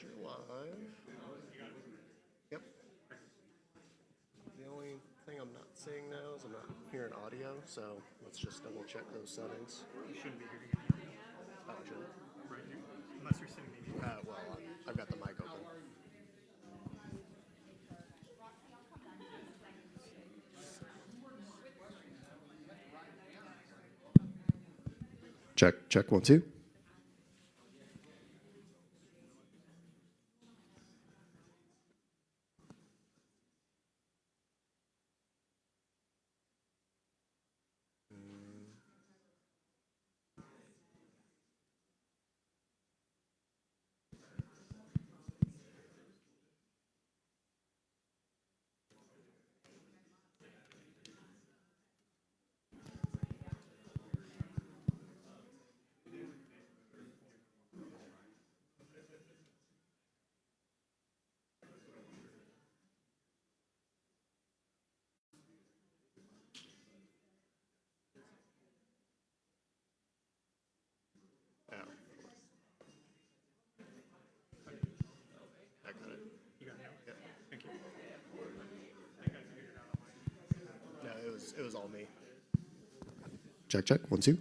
you're live. Yep. The only thing I'm not seeing now is I'm not hearing audio, so let's just double check those settings. You shouldn't be hearing anything Oh, I shouldn't. right here, unless you're sitting maybe. Well, I've got the mic open. Check, 1, 2. Oh, I got it. You got it now? Yep. Thank you. I think I figured it out on my. No, it was all me. Check, 1, 2.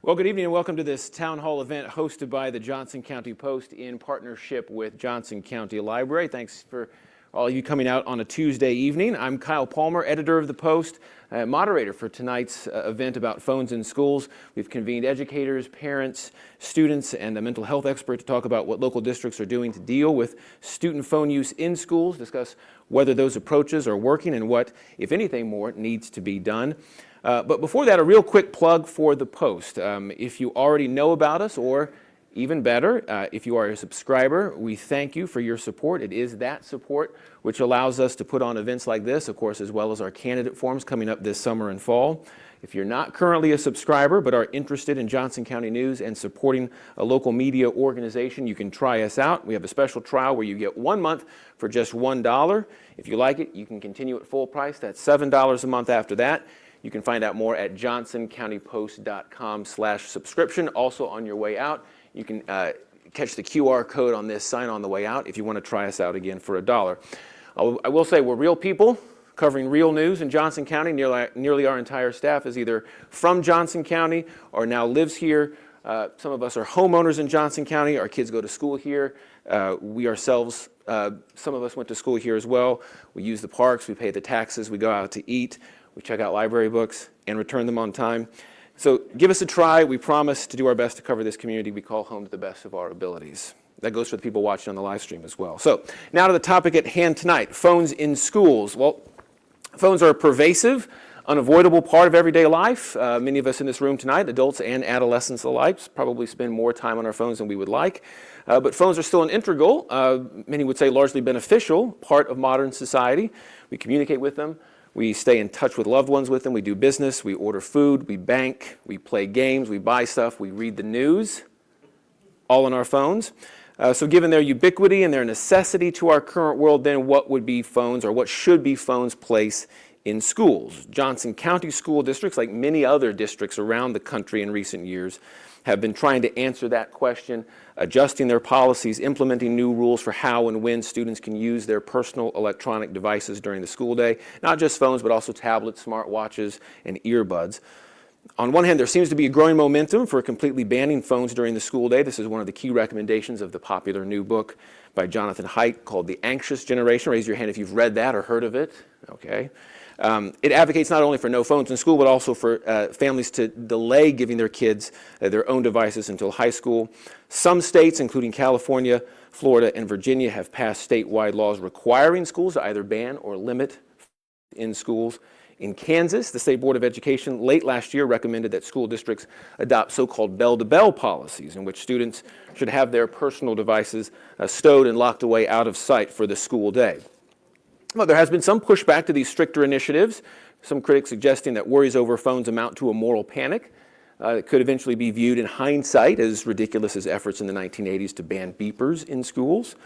Well, good evening and welcome to this town hall event hosted by the Johnson County Post in partnership with Johnson County Library. Thanks for all of you coming out on a Tuesday evening. I'm Kyle Palmer, editor of the Post, moderator for tonight's event about phones in schools. We've convened educators, parents, students, and a mental health expert to talk about what local districts are doing to deal with student phone use in schools, discuss whether those approaches are working and what, if anything more, needs to be done. But before that, a real quick plug for the Post. If you already know about us, or even better, if you are a subscriber, we thank you for your support. It is that support which allows us to put on events like this, of course, as well as our candidate forums coming up this summer and fall. If you're not currently a subscriber but are interested in Johnson County news and supporting a local media organization, you can try us out. We have a special trial where you get 1 month for just $1. If you like it, you can continue at full price. That's $7 a month after that. You can find out more at johnsoncountypost.com/subscription. Also on your way out, you can catch the QR code on this sign on the way out if you want to try us out again for $1. I will say we're real people covering real news in Johnson County. Nearly our entire staff is either from Johnson County or now lives here. Some of us are homeowners in Johnson County. Our kids go to school here. We ourselves, some of us went to school here as well. We use the parks. We pay the taxes. We go out to eat. We check out library books and return them on time. So give us a try. We promise to do our best to cover this community we call home to the best of our abilities. That goes for the people watching on the live stream as well. So now to the topic at hand tonight, phones in schools. Well, phones are a pervasive, unavoidable part of everyday life. Many of us in this room tonight, adults and adolescents alike, probably spend more time on our phones than we would like. But phones are still an integral, many would say largely beneficial, part of modern society. We communicate with them. We stay in touch with loved ones with them. We do business. We order food. We bank. We play games. We buy stuff. We read the news, all on our phones. So given their ubiquity and their necessity to our current world, then what would be phones, or what should be phones' place in schools? Johnson County school districts, like many other districts around the country in recent years, have been trying to answer that question, adjusting their policies, implementing new rules for how and when students can use their personal electronic devices during the school day, not just phones, but also tablets, smartwatches, and earbuds. On one hand, there seems to be a growing momentum for completely banning phones during the school day. This is one of the key recommendations of the popular new book by Jonathan Haidt called The Anxious Generation. Raise your hand if you've read that or heard of it. Okay. It advocates not only for no phones in school, but also for families to delay giving their kids their own devices until high school. Some states, including California, Florida, and Virginia, have passed statewide laws requiring schools to either ban or limit in schools. In Kansas, the State Board of Education late last year recommended that school districts adopt so-called bell-to-bell policies, in which students should have their personal devices stowed and locked away out of sight for the school day. Well, there has been some pushback to these stricter initiatives, some critics suggesting that worries over phones amount to a moral panic. It could eventually be viewed in hindsight as ridiculous as efforts in the 1980s to ban beepers in schools.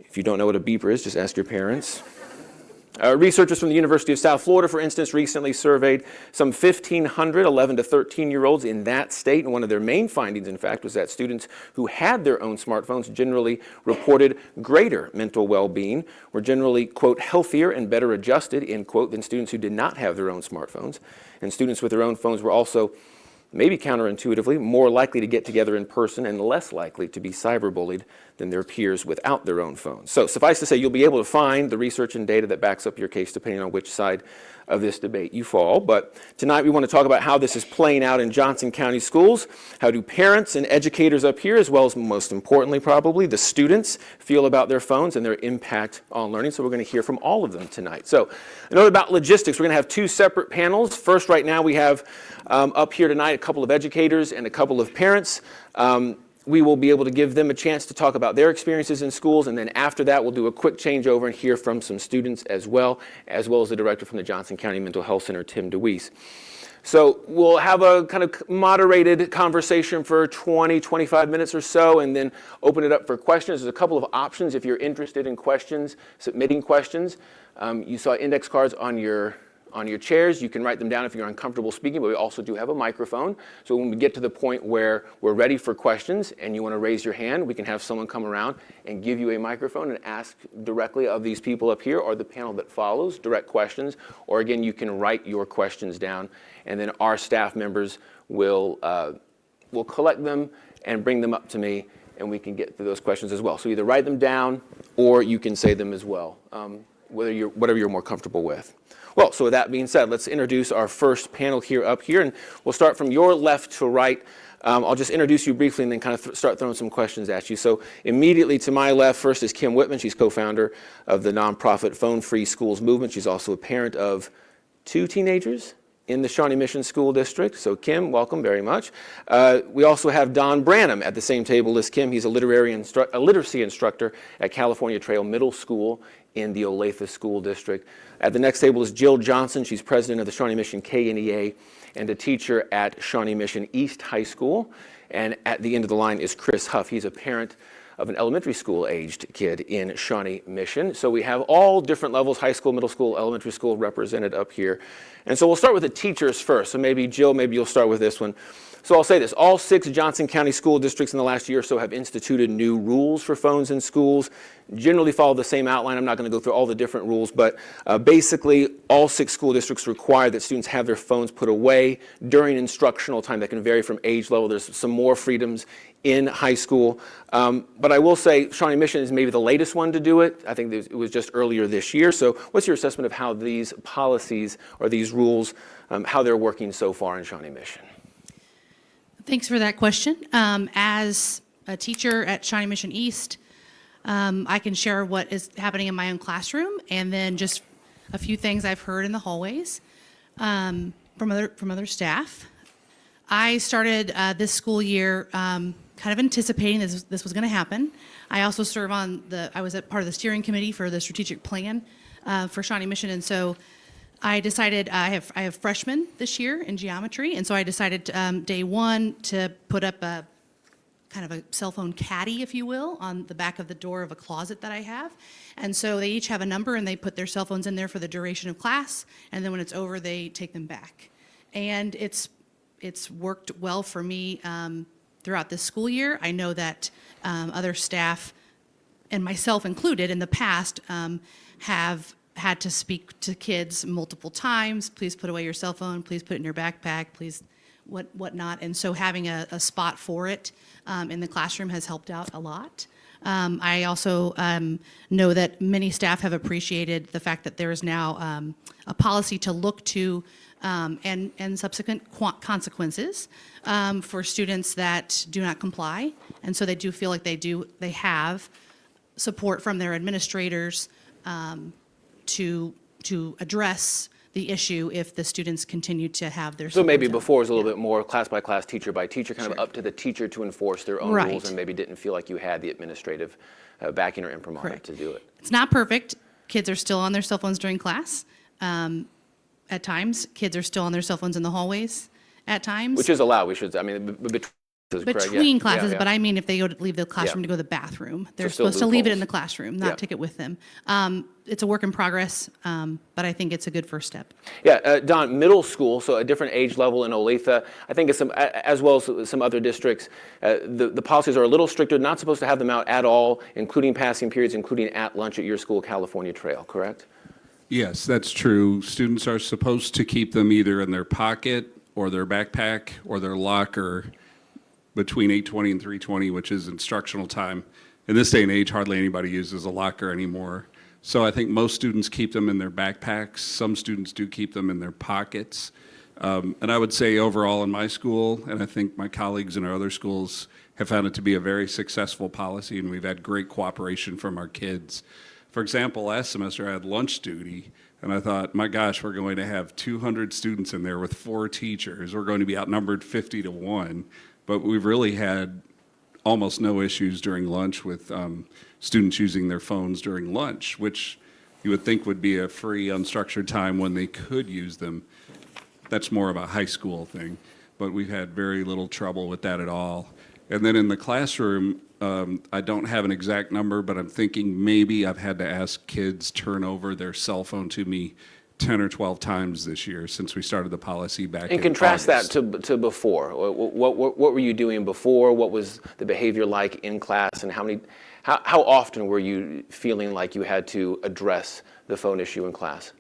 If you don't know what a beeper is, just ask your parents. Researchers from the University of South Florida, for instance, recently surveyed some 1,500 11 to 13-year-olds in that state, and one of their main findings, in fact, was that students who had their own smartphones generally reported greater mental well-being, were generally, quote, healthier and better adjusted, end quote, than students who did not have their own smartphones. And students with their own phones were also, maybe counterintuitively, more likely to get together in person and less likely to be cyberbullied than their peers without their own phones. So suffice to say, you'll be able to find the research and data that backs up your case depending on which side of this debate you fall. But tonight we want to talk about how this is playing out in Johnson County schools. How do parents and educators up here, as well as most importantly probably the students, feel about their phones and their impact on learning? So we're going to hear from all of them tonight. So a note about logistics. We're going to have two separate panels. First, right now we have up here tonight a couple of educators and a couple of parents. We will be able to give them a chance to talk about their experiences in schools, and then after that we'll do a quick changeover and hear from some students as well as the director from the Johnson County Mental Health Center, Tim DeWeese. So we'll have a kind of moderated conversation for 20, 25 minutes or so, and then open it up for questions. There's a couple of options if you're interested in questions, submitting questions. You saw index cards on your chairs. You can write them down if you're uncomfortable speaking, but we also do have a microphone. So when we get to the point where we're ready for questions and you want to raise your hand, we can have someone come around and give you a microphone and ask directly of these people up here or the panel that follows direct questions. Or again, you can write your questions down, and then our staff members will will collect them and bring them up to me, and we can get through those questions as well. So either write them down or you can say them as well, whatever you're more comfortable with. Well, so with that being said, let's introduce our first panel here up here, and we'll start from your left to right. I'll just introduce you briefly and then kind of start throwing some questions at you. So immediately to my left, first is Kim Whitman. She's co-founder of the nonprofit Phone Free Schools movement. She's also a parent of 2 teenagers in the Shawnee Mission School District. So Kim, welcome very much. We also have Don Branham at the same table as Kim. He's a literacy instructor at California Trail Middle School in the Olathe School District. At the next table is Jill Johnson. She's president of the Shawnee Mission KNEA and a teacher at Shawnee Mission East High School. And at the end of the line is Chris Huff. He's a parent of an elementary school aged kid in Shawnee Mission. So we have all different levels, high school, middle school, elementary school, represented up here. And so we'll start with the teachers first. So maybe Jill, maybe you'll start with this one. So I'll say this, all 6 Johnson County school districts in the last year or so have instituted new rules for phones in schools. Generally follow the same outline. I'm not going to go through all the different rules, but basically all 6 school districts require that students have their phones put away during instructional time. That can vary from age level. There's some more freedoms in high school. But I will say Shawnee Mission is maybe the latest one to do it. I think it was just earlier this year. So what's your assessment of how these policies or these rules, how they're working so far in Shawnee Mission? Thanks for that question. As a teacher at Shawnee Mission East, I can share what is happening in my own classroom and then just a few things I've heard in the hallways from other staff. I started this school year kind of anticipating this was going to happen. I also serve on I was part of the steering committee for the strategic plan for Shawnee Mission, and so I decided I have freshmen this year in geometry, and so I decided day one to put up a kind of a cell phone caddy, if you will, on the back of the door of a closet that I have. And so they each have a number, and they put their cell phones in there for the duration of class, and then when it's over, they take them back. And it's worked well for me throughout this school year. I know that other staff, and myself included in the past, have had to speak to kids multiple times. Please put away your cell phone. Please put it in your backpack. Please whatnot. And so having a spot for it in the classroom has helped out a lot. I also know that many staff have appreciated the fact that there is now a policy to look to and subsequent consequences for students that do not comply. And so they do feel like they have support from their administrators to address the issue if the students continue to have their So maybe phones out. before it was a little bit more class by class, teacher by teacher, kind of up to the teacher to enforce their own Right. rules, and maybe didn't feel like you had the administrative backing or imprimatur Correct. to do it. It's not perfect. Kids are still on their cell phones during class. At times, kids are still on their cell phones in the hallways at times. Which is allowed, we should, I mean, between classes, correct? Yeah. Between classes, Yeah, yeah. but I mean if they leave the classroom Yeah. to go to the bathroom. They're still supposed to leave it in loopholes. the classroom, not Yeah. take it with them. It's a work in progress, but I think it's a good first step. Yeah, Don, middle school, so a different age level in Olathe. I think it's as well as some other districts, the policies are a little stricter, not supposed to have them out at all, including passing periods, including at lunch at your school, California Trail, correct? Yes, that's true. Students are supposed to keep them either in their pocket or their backpack or their locker between 8:20 and 3:20, which is instructional time. In this day and age, hardly anybody uses a locker anymore. So I think most students keep them in their backpacks. Some students do keep them in their pockets. And I would say overall in my school, and I think my colleagues in our other schools have found it to be a very successful policy, and we've had great cooperation from our kids. For example, last semester I had lunch duty, and I thought, my gosh, we're going to have 200 students in there with 4 teachers. We're going to be outnumbered 50 to 1. But we've really had almost no issues during lunch with students using their phones during lunch, which you would think would be a free, unstructured time when they could use them. That's more of a high school thing, but we've had very little trouble with that at all. And then in the classroom, I don't have an exact number, but I'm thinking maybe I've had to ask kids turn over their cell phone to me 10 or 12 times this year since we started the policy back in And contrast that August. to before. What were you doing before? What was the behavior like in class? And how often were you feeling like you had to address the phone issue in class?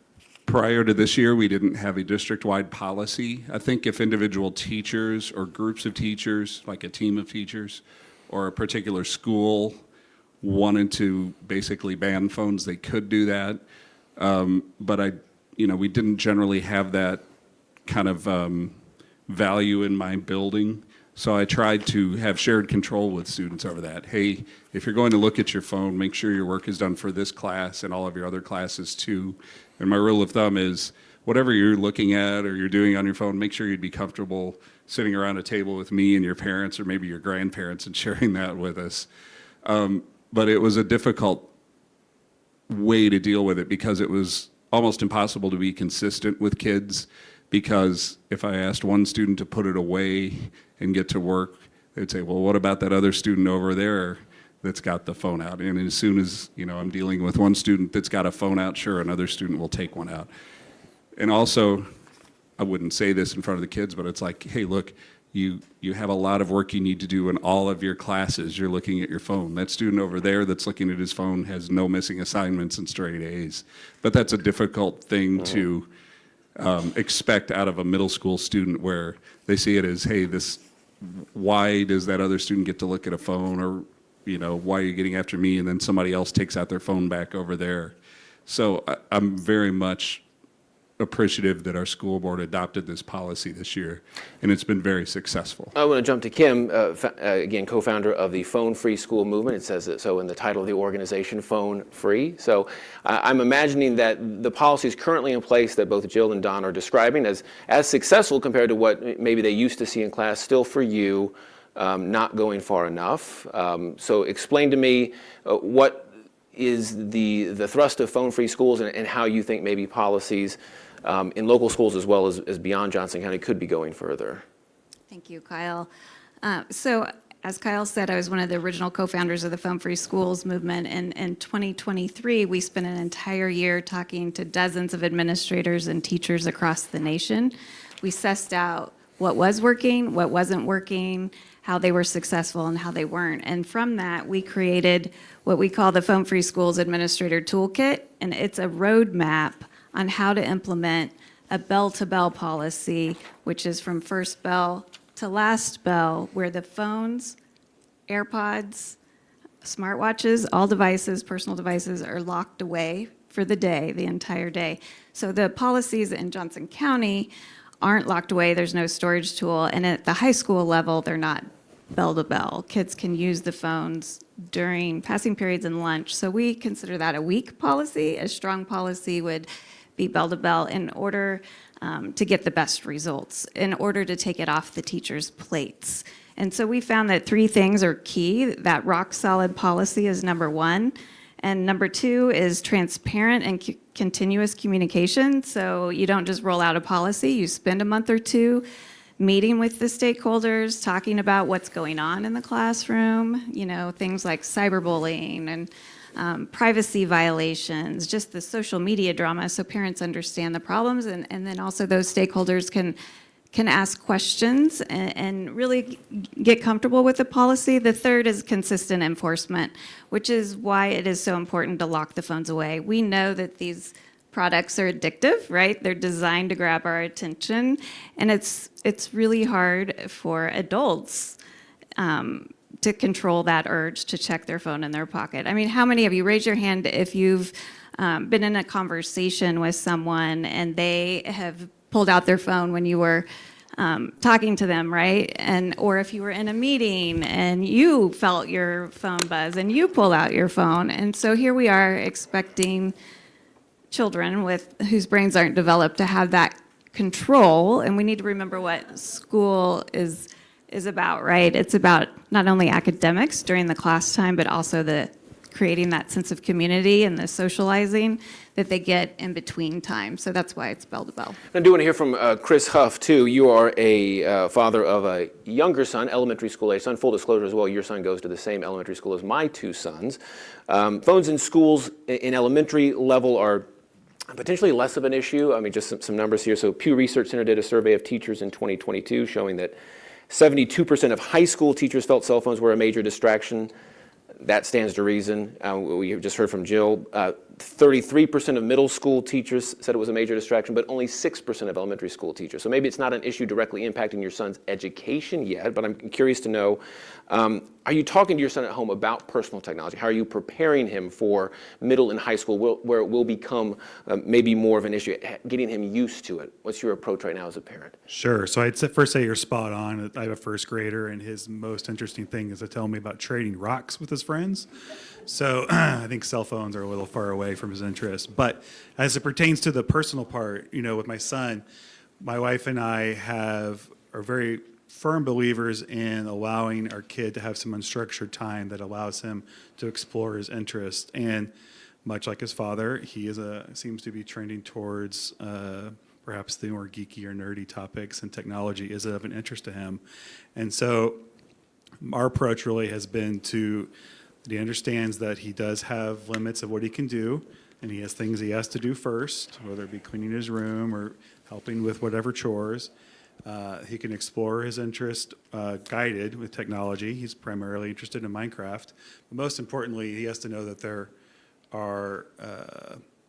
Prior to this year, we didn't have a district-wide policy. I think if individual teachers or groups of teachers, like a team of teachers, or a particular school wanted to basically ban phones, they could do that. But we didn't generally have that kind of value in my building. So I tried to have shared control with students over that. Hey, if you're going to look at your phone, make sure your work is done for this class and all of your other classes too. And my rule of thumb is whatever you're looking at or you're doing on your phone, make sure you'd be comfortable sitting around a table with me and your parents or maybe your grandparents and sharing that with us. But it was a difficult way to deal with it because it was almost impossible to be consistent with kids, because if I asked one student to put it away and get to work, they'd say, well, what about that other student over there that's got the phone out? And as soon as I'm dealing with one student that's got a phone out, sure, another student will take one out. And also, I wouldn't say this in front of the kids, but it's like, hey, look, you have a lot of work you need to do in all of your classes. You're looking at your phone. That student over there that's looking at his phone has no missing assignments and straight A's. But that's a difficult thing to expect out of a middle school student, where they see it as, hey, why does that other student get to look at a phone, or why are you getting after me? And then somebody else takes out their phone back over there. So I'm very much appreciative that our school board adopted this policy this year, and it's been very successful. I want to jump to Kim, again, co-founder of the Phone Free School Movement. It says it so in the title of the organization, Phone Free. So I'm imagining that the policies currently in place that both Jill and Don are describing as successful compared to what maybe they used to see in class, still for you, not going far enough. So explain to me what is the thrust of Phone Free Schools, and how you think maybe policies in local schools as well as beyond Johnson County could be going further. Thank you, Kyle. So as Kyle said, I was one of the original co-founders of the Phone Free Schools movement. And in 2023, we spent an entire year talking to dozens of administrators and teachers across the nation. We sussed out what was working, what wasn't working, how they were successful and how they weren't. And from that, we created what we call the Phone Free Schools Administrator Toolkit. And it's a roadmap on how to implement a bell-to-bell policy, which is from first bell to last bell, where the phones, AirPods, smartwatches, all devices, personal devices, are locked away for the day, the entire day. So the policies in Johnson County aren't locked away. There's no storage tool. And at the high school level, they're not bell-to-bell. Kids can use the phones during passing periods and lunch. So we consider that a weak policy. A strong policy would be bell-to-bell in order to get the best results, in order to take it off the teachers' plates. And so we found that 3 things are key. That rock-solid policy is number 1. And number 2 is transparent and continuous communication. So you don't just roll out a policy. You spend a month or 2 meeting with the stakeholders, talking about what's going on in the classroom, things like cyberbullying and privacy violations, just the social media drama, so parents understand the problems, and then also those stakeholders can ask questions and really get comfortable with the policy. The third is consistent enforcement, which is why it is so important to lock the phones away. We know that these products are addictive, right? They're designed to grab our attention, and it's really hard for adults to control that urge to check their phone in their pocket. I mean, how many of you, raise your hand if you've been in a conversation with someone and they have pulled out their phone when you were talking to them, right? Or if you were in a meeting and you felt your phone buzz and you pulled out your phone. And so here we are expecting children whose brains aren't developed to have that control. And we need to remember what school is about, right? It's about not only academics during the class time, but also creating that sense of community and the socializing that they get in between time. So that's why it's bell to bell. I do want to hear from Chris Huff, too. You are a father of a younger son, elementary school age son. Full disclosure as well, your son goes to the same elementary school as my 2 sons. Phones in schools in elementary level are potentially less of an issue. I mean, just some numbers here. So Pew Research Center did a survey of teachers in 2022 showing that 72% of high school teachers felt cell phones were a major distraction. That stands to reason. We just heard from Jill. 33% of middle school teachers said it was a major distraction, but only 6% of elementary school teachers. So maybe it's not an issue directly impacting your son's education yet, but I'm curious to know, are you talking to your son at home about personal technology? How are you preparing him for middle and high school where it will become maybe more of an issue, getting him used to it? What's your approach right now as a parent? Sure. So I'd first say you're spot on. I have a first grader, and his most interesting thing is to tell me about trading rocks with his friends. So I think cell phones are a little far away from his interest. But as it pertains to the personal part, with my son, my wife and I are very firm believers in allowing our kid to have some unstructured time that allows him to explore his interest. And much like his father, he seems to be trending towards perhaps the more geeky or nerdy topics, and technology is of an interest to him. And so our approach really has been that he understands that he does have limits of what he can do, and he has things he has to do first, whether it be cleaning his room or helping with whatever chores. He can explore his interest guided with technology. He's primarily interested in Minecraft. But most importantly, he has to know that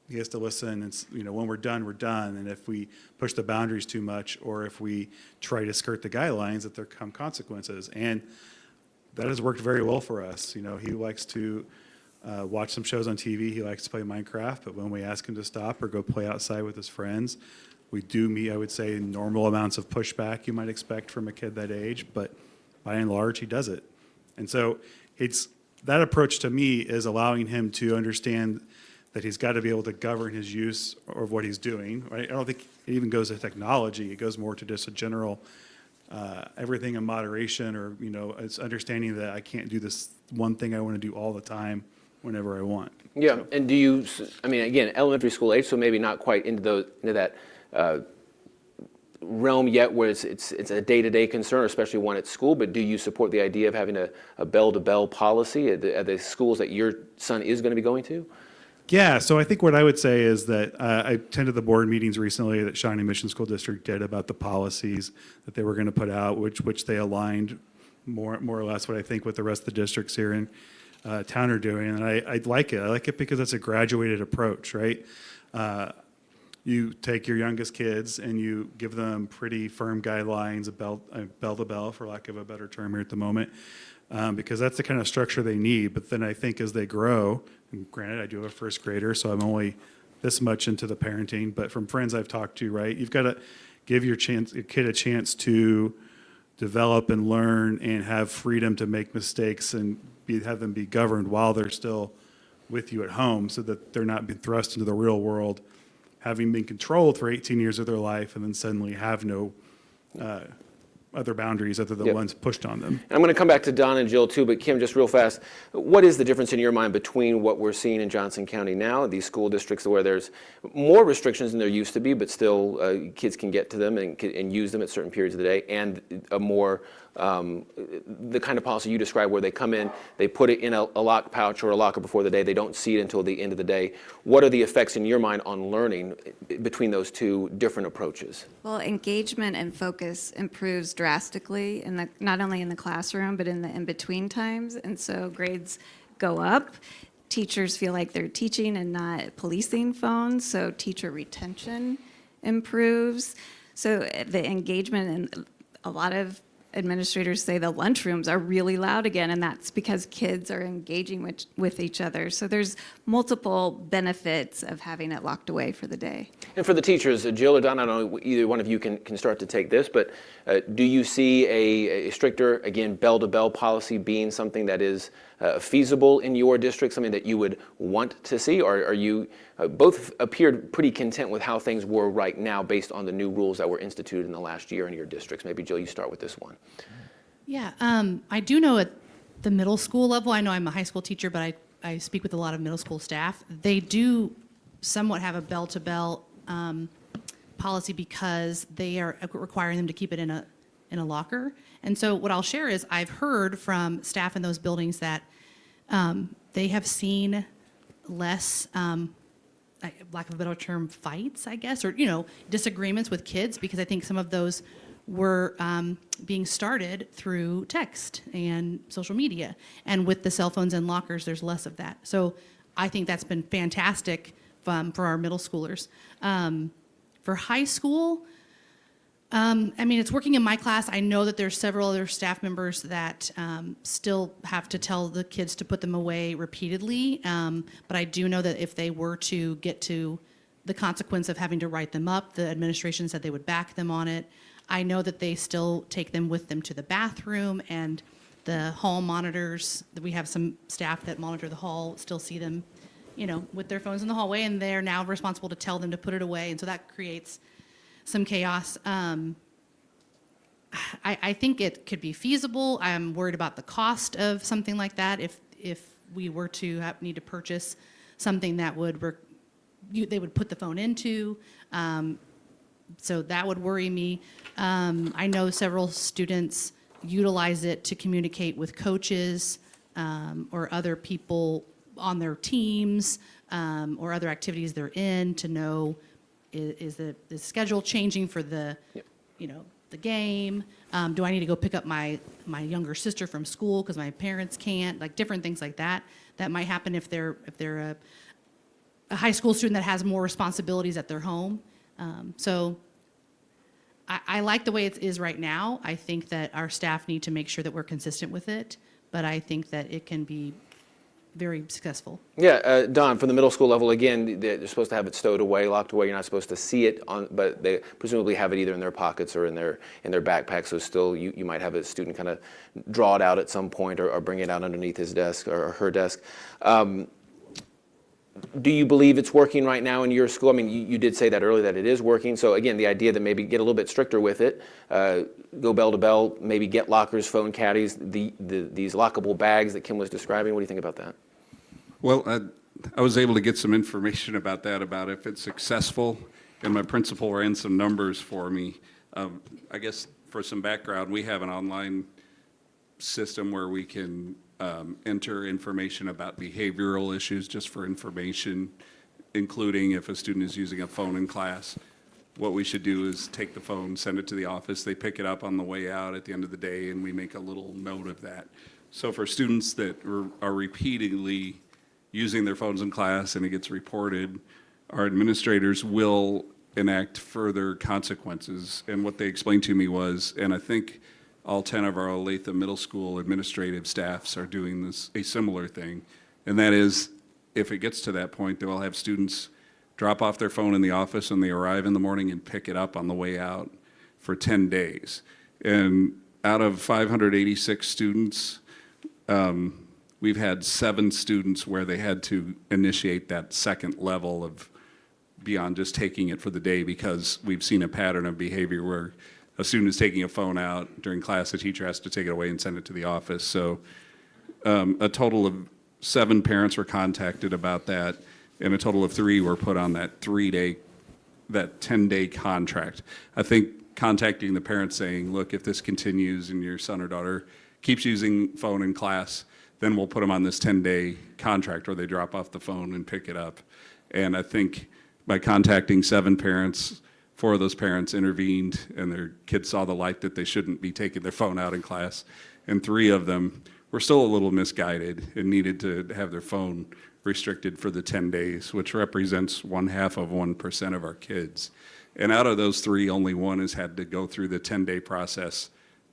he has to listen, and when we're done, we're done. And if we push the boundaries too much, or if we try to skirt the guidelines, that there come consequences. And that has worked very well for us. He likes to watch some shows on TV. He likes to play Minecraft, but when we ask him to stop or go play outside with his friends, we do meet, I would say, normal amounts of pushback you might expect from a kid that age, but by and large, he does it. And so that approach to me is allowing him to understand that he's got to be able to govern his use of what he's doing. Right? I don't think it even goes to technology. It goes more to just a general everything in moderation, or it's understanding that I can't do this one thing I want to do all the time whenever I want. Yeah, and do you, again, elementary school age, so maybe not quite into that realm yet where it's a day-to-day concern, especially one at school, but do you support the idea of having a bell-to-bell policy at the schools that your son is going to be going to? Yeah, so I think what I would say is that I attended the board meetings recently that Shawnee Mission School District did about the policies that they were going to put out, which they aligned more or less what I think what the rest of the districts here in town are doing, and I like it. I like it because it's a graduated approach, right? You take your youngest kids and you give them pretty firm guidelines, bell to bell, for lack of a better term here at the moment, because that's the kind of structure they need. But then I think as they grow, and granted, I do have a first grader, so I'm only this much into the parenting, but from friends I've talked to, right, you've got to give your kid a chance to develop and learn and have freedom to make mistakes and have them be governed while they're still with you at home, so that they're not being thrust into the real world, having been controlled for 18 years of their life, and then suddenly have no other boundaries other than Yep. ones pushed on them. And I'm going to come back to Don and Jill too, but Kim, just real fast, what is the difference in your mind between what we're seeing in Johnson County now, these school districts where there's more restrictions than there used to be, but still kids can get to them and use them at certain periods of the day, and a more the kind of policy you describe where they come in, they put it in a lock pouch or a locker before the day, they don't see it until the end of the day. What are the effects in your mind on learning between those two different approaches? Well, engagement and focus improves drastically not only in the classroom, but in the in-between times. And so grades go up. Teachers feel like they're teaching and not policing phones, so teacher retention improves. So the engagement, and a lot of administrators say the lunchrooms are really loud again, and that's because kids are engaging with each other. So there's multiple benefits of having it locked away for the day. And for the teachers, Jill or Don, I don't know, either one of you can start to take this, but do you see a stricter, again, bell-to-bell policy being something that is feasible in your district, something that you would want to see? Or are you both appeared pretty content with how things were right now based on the new rules that were instituted in the last year in your districts? Maybe, Jill, you start with this one. Yeah, I do know at the middle school level, I know I'm a high school teacher, but I speak with a lot of middle school staff. They do somewhat have a bell-to-bell policy because they are requiring them to keep it in a locker. And so what I'll share is I've heard from staff in those buildings that they have seen less, lack of a better term, fights, I guess, or disagreements with kids, because I think some of those were being started through text and social media. And with the cell phones and lockers, there's less of that. So I think that's been fantastic for our middle schoolers. For high school, I mean, it's working in my class. I know that there's several other staff members that still have to tell the kids to put them away repeatedly. But I do know that if they were to get to the consequence of having to write them up, the administration said they would back them on it. I know that they still take them with them to the bathroom, and the hall monitors, we have some staff that monitor the hall, still see them, you know, with their phones in the hallway, and they're now responsible to tell them to put it away. And so that creates some chaos. I think it could be feasible. I'm worried about the cost of something like that. If we were to need to purchase something that they would put the phone into, so that would worry me. I know several students utilize it to communicate with coaches or other people on their teams or other activities they're in to know is the schedule changing for the, you know, the game? Do I need to go pick up my younger sister from school because my parents can't? Like different things like that that might happen if they're a high school student that has more responsibilities at their home. So I like the way it is right now. I think that our staff need to make sure that we're consistent with it, but I think that it can be very successful. Yeah, Don, from the middle school level, again, they're supposed to have it stowed away, locked away. You're not supposed to see it, but they presumably have it either in their pockets or in their backpack. So still, you might have a student kind of draw it out at some point or bring it out underneath his desk or her desk. Do you believe it's working right now in your school? I mean, you did say that earlier that it is working. So again, the idea that maybe get a little bit stricter with it, go bell to bell, maybe get lockers, phone caddies, these lockable bags that Kim was describing. What do you think about that? Well, I was able to get some information about that, about if it's successful, and my principal ran some numbers for me. I guess for some background, we have an online system where we can enter information about behavioral issues just for information, including if a student is using a phone in class. What we should do is take the phone, send it to the office, they pick it up on the way out at the end of the day, and we make a little note of that. So for students that are repeatedly using their phones in class and it gets reported, our administrators will enact further consequences. And what they explained to me was, and I think all 10 of our Olathe Middle School administrative staffs are doing a similar thing, and that is, if it gets to that point, they will have students drop off their phone in the office and they arrive in the morning and pick it up on the way out for 10 days. And out of 586 students, we've had 7 students where they had to initiate that second level of beyond just taking it for the day, because we've seen a pattern of behavior where a student is taking a phone out during class, the teacher has to take it away and send it to the office. So a total of 7 parents were contacted about that, and a total of 3 were put on that 10-day contract. I think contacting the parents saying, look, if this continues and your son or daughter keeps using phone in class, then we'll put them on this 10-day contract where they drop off the phone and pick it up. And I think by contacting 7 parents, 4 of those parents intervened and their kids saw the light that they shouldn't be taking their phone out in class. And 3 of them were still a little misguided and needed to have their phone restricted for the 10 days, which represents 0.5% of our kids. And out of those 3, only 1 has had to go through the 10-day process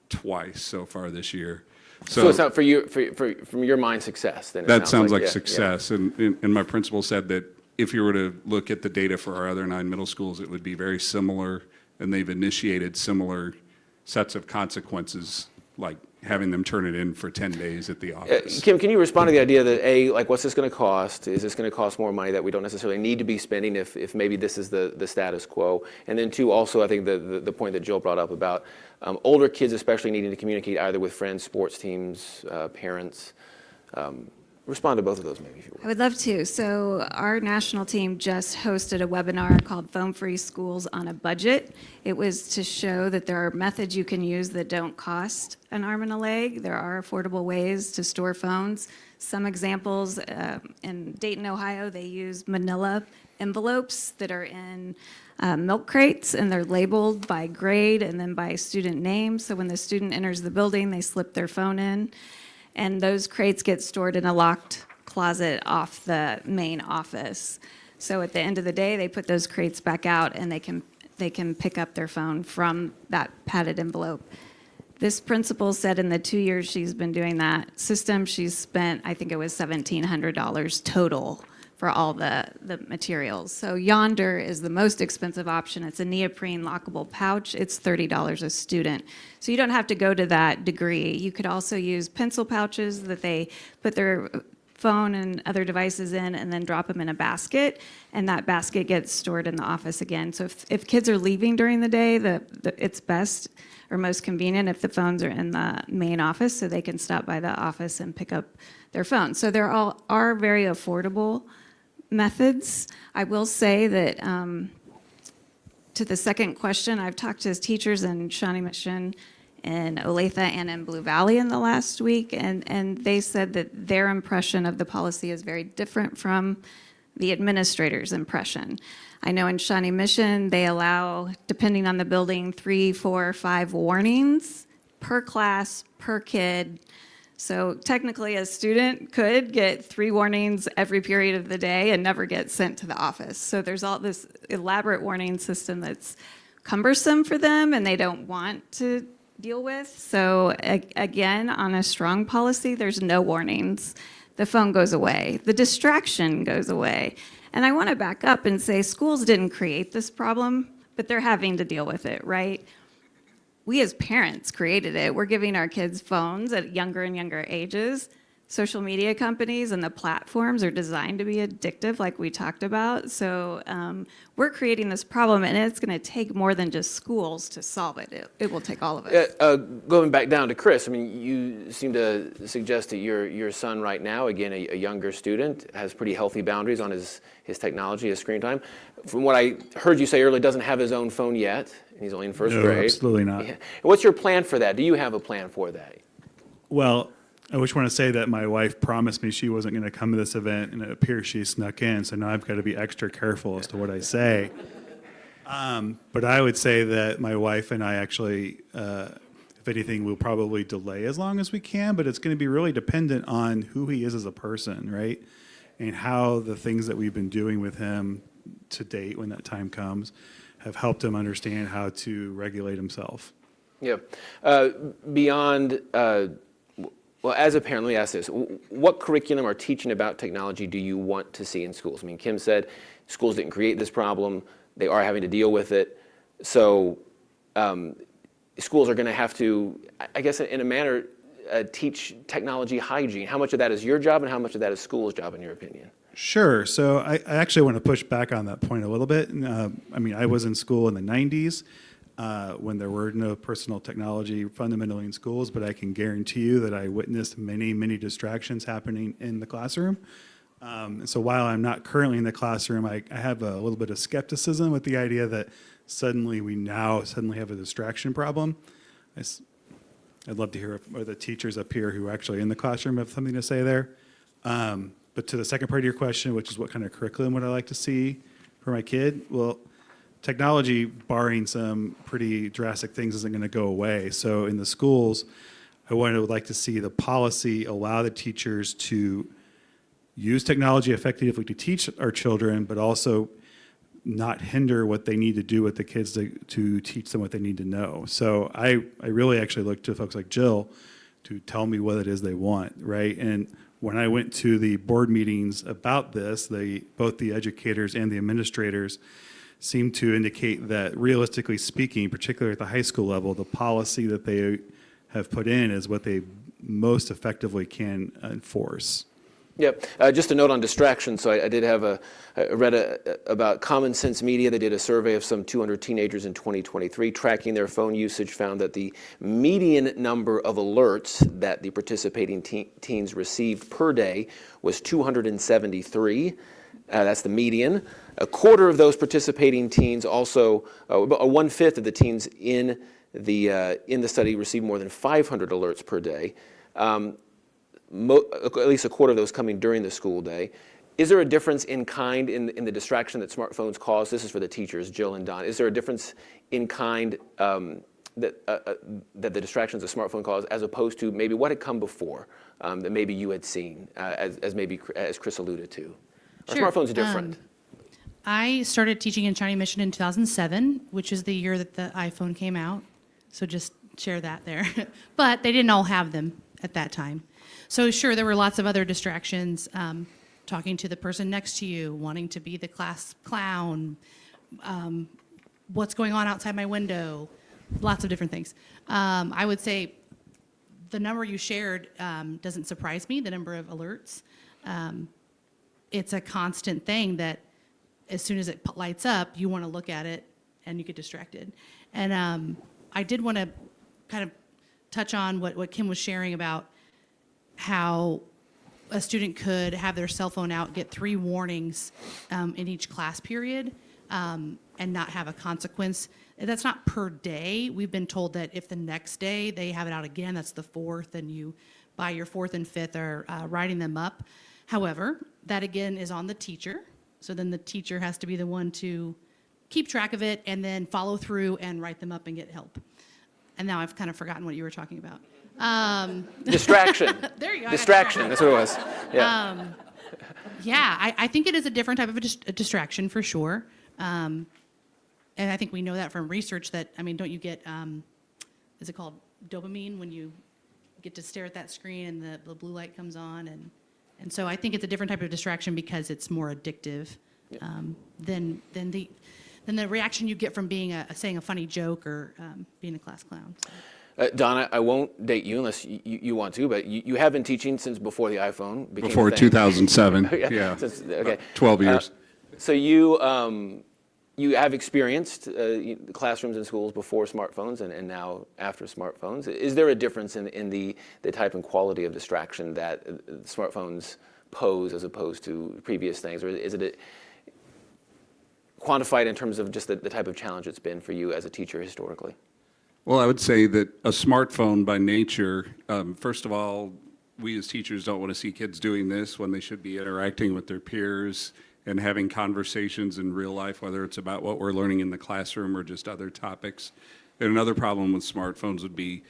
twice so far this year. So it's not for you, from your mind, success, then? That sounds like yeah, success. Yeah. And my principal said that if you were to look at the data for our other 9 middle schools, it would be very similar, and they've initiated similar sets of consequences, like having them turn it in for 10 days at the office. Kim, can you respond to the idea that, A, like, what's this going to cost? Is this going to cost more money that we don't necessarily need to be spending if maybe this is the status quo? And then 2, also, I think the point that Jill brought up about older kids especially needing to communicate either with friends, sports teams, parents. Respond to both of those, maybe, if you I will. would love to. So our national team just hosted a webinar called Phone-Free Schools on a Budget. It was to show that there are methods you can use that don't cost an arm and a leg. There are affordable ways to store phones. Some examples, in Dayton, Ohio, they use manila envelopes that are in milk crates, and they're labeled by grade and then by student name. So when the student enters the building, they slip their phone in. And those crates get stored in a locked closet off the main office. So at the end of the day, they put those crates back out and they can pick up their phone from that padded envelope. This principal said in the 2 years she's been doing that system, she's spent, I think it was $1,700 total for all the materials. So Yonder is the most expensive option. It's a neoprene lockable pouch. It's $30 a student. So you don't have to go to that degree. You could also use pencil pouches that they put their phone and other devices in and then drop them in a basket, and that basket gets stored in the office again. So if kids are leaving during the day, it's best or most convenient if the phones are in the main office so they can stop by the office and pick up their phone. So there are very affordable methods. I will say that to the second question, I've talked to teachers in Shawnee Mission, in Olathe, and in Blue Valley in the last week, and they said that their impression of the policy is very different from the administrator's impression. I know in Shawnee Mission, they allow, depending on the building, 3, 4, 5 warnings per class, per kid. So technically, a student could get 3 warnings every period of the day and never get sent to the office. So there's all this elaborate warning system that's cumbersome for them and they don't want to deal with. So again, on a strong policy, there's no warnings. The phone goes away. The distraction goes away. And I want to back up and say schools didn't create this problem, but they're having to deal with it, right? We as parents created it. We're giving our kids phones at younger and younger ages. Social media companies and the platforms are designed to be addictive, like we talked about. So we're creating this problem, and it's going to take more than just schools to solve it. It will take all of it. Going back down to Chris, I mean, you seem to suggest that your son right now, again, a younger student, has pretty healthy boundaries on his technology, his screen time. From what I heard you say earlier, doesn't have his own phone yet. He's only in first No, grade. absolutely not. Yeah. What's your plan for that? Do you have a plan for that? Well, I just want to say that my wife promised me she wasn't going to come to this event, and it appears she snuck in, so now I've got to be extra careful as to what I say. But I would say that my wife and I actually, if anything, will probably delay as long as we can, but it's going to be really dependent on who he is as a person, right? And how the things that we've been doing with him to date, when that time comes, have helped him understand how to regulate himself. Yeah. Beyond, well, as a parent, let me ask this. What curriculum or teaching about technology do you want to see in schools? I mean, Kim said schools didn't create this problem. They are having to deal with it. So schools are going to have to, I guess in a manner, teach technology hygiene. How much of that is your job and how much of that is school's job, in your opinion? Sure. So I actually want to push back on that point a little bit. I mean, I was in school in the 90s when there were no personal technology fundamentally in schools, but I can guarantee you that I witnessed many, many distractions happening in the classroom. So while I'm not currently in the classroom, I have a little bit of skepticism with the idea that suddenly have a distraction problem. I'd love to hear if the teachers up here who are actually in the classroom have something to say there. But to the second part of your question, which is what kind of curriculum would I like to see for my kid? Well, technology, barring some pretty drastic things, isn't going to go away. So in the schools, I would like to see the policy allow the teachers to use technology effectively to teach our children, but also not hinder what they need to do with the kids to teach them what they need to know. So I really actually look to folks like Jill to tell me what it is they want, right? And when I went to the board meetings about this, both the educators and the administrators seemed to indicate that realistically speaking, particularly at the high school level, the policy that they have put in is what they most effectively can enforce. Yep. Just a note on distraction. So I did have I read about Common Sense Media. They did a survey of some 200 teenagers in 2023, tracking their phone usage, found that the median number of alerts that the participating teens received per day was 273. That's the median. A quarter of those participating teens also, 1/5 of the teens in the study received more than 500 alerts per day. At least a quarter of those coming during the school day. Is there a difference in kind in the distraction that smartphones cause? This is for the teachers, Jill and Don. Is there a difference in kind that the distractions a smartphone cause, as opposed to maybe what had come before that maybe you had seen, as Chris alluded to? Are Sure. smartphones different? I started teaching in Shawnee Mission in 2007, which is the year that the iPhone came out. So just share that there. But they didn't all have them at that time. So sure, there were lots of other distractions, talking to the person next to you, wanting to be the class clown, what's going on outside my window, lots of different things. I would say the number you shared doesn't surprise me, the number of alerts. It's a constant thing that as soon as it lights up, you want to look at it and you get distracted. And I did want to kind of touch on what Kim was sharing about how a student could have their cell phone out, get 3 warnings in each class period, and not have a consequence. That's not per day. We've been told that if the next day they have it out again, that's the 4th, and you, by your 4th and 5th, are writing them up. However, that again is on the teacher. So then the teacher has to be the one to keep track of it and then follow through and write them up and get help. And now I've kind of forgotten what you were talking about. Distraction. There you go. I got Distraction. That's what it was. Yeah. Yeah, I think it is a different type of a distraction for sure. And I think we know that from research that, I mean, don't you get, is it called dopamine when you get to stare at that screen and the blue light comes on? And so I think it's a different type of distraction because it's more addictive than the reaction you get from being saying a funny joke or being a class clown. So. Donna, I won't date you unless you want to, but you have been teaching since before the iPhone became Before a thing. 2007, yeah. Okay. 12 years. So you have experienced classrooms and schools before smartphones and now after smartphones. Is there a difference in the type and quality of distraction that smartphones pose as opposed to previous things, or is it quantified in terms of just the type of challenge it's been for you as a teacher historically? Well, I would say that a smartphone by nature, first of all, we as teachers don't want to see kids doing this when they should be interacting with their peers and having conversations in real life, whether it's about what we're learning in the classroom or just other topics. And another problem with smartphones would be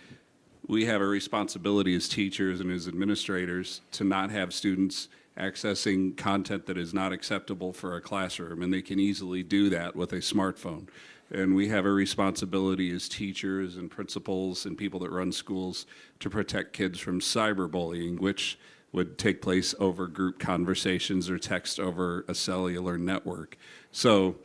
we have a responsibility as teachers and as administrators to not have students accessing content that is not acceptable for a classroom, and they can easily do that with a smartphone. And we have a responsibility as teachers and principals and people that run schools to protect kids from cyberbullying, which would take place over group conversations or text over a cellular network. So,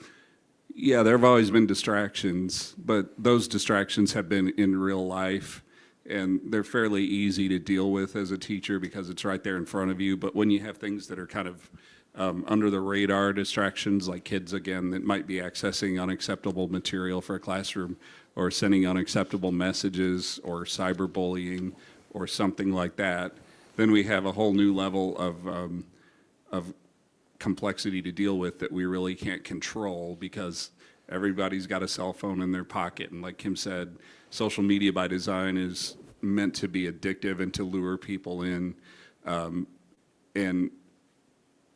yeah, there have always been distractions, but those distractions have been in real life, and they're fairly easy to deal with as a teacher because it's right there in front of you. But when you have things that are kind of under the radar distractions, like kids, again, that might be accessing unacceptable material for a classroom or sending unacceptable messages or cyberbullying or something like that, then we have a whole new level of complexity to deal with that we really can't control because everybody's got a cell phone in their pocket. And like Kim said, social media by design is meant to be addictive and to lure people in. And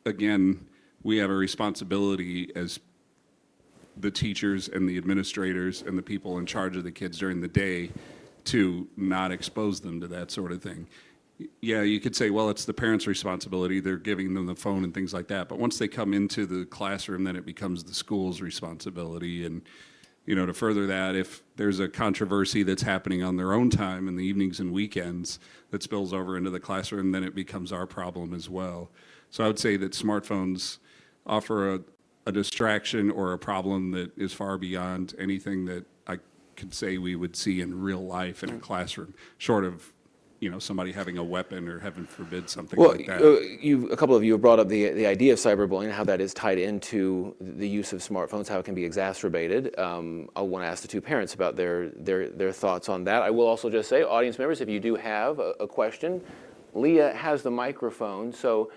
again, we have a responsibility as the teachers and the administrators and the people in charge of the kids during the day to not expose them to that sort of thing. Yeah, you could say, well, it's the parents' responsibility. They're giving them the phone and things like that. But once they come into the classroom, then it becomes the school's responsibility. And, you know, to further that, if there's a controversy that's happening on their own time in the evenings and weekends that spills over into the classroom, then it becomes our problem as well. So I would say that smartphones offer a distraction or a problem that is far beyond anything that I could say we would see in real life in a classroom, short of somebody having a weapon or heaven forbid something Well, like that. a couple of you have brought up the idea of cyberbullying, how that is tied into the use of smartphones, how it can be exacerbated. I want to ask the two parents about their thoughts on that. I will also just say, audience members, if you do have a question, Leah has the microphone, so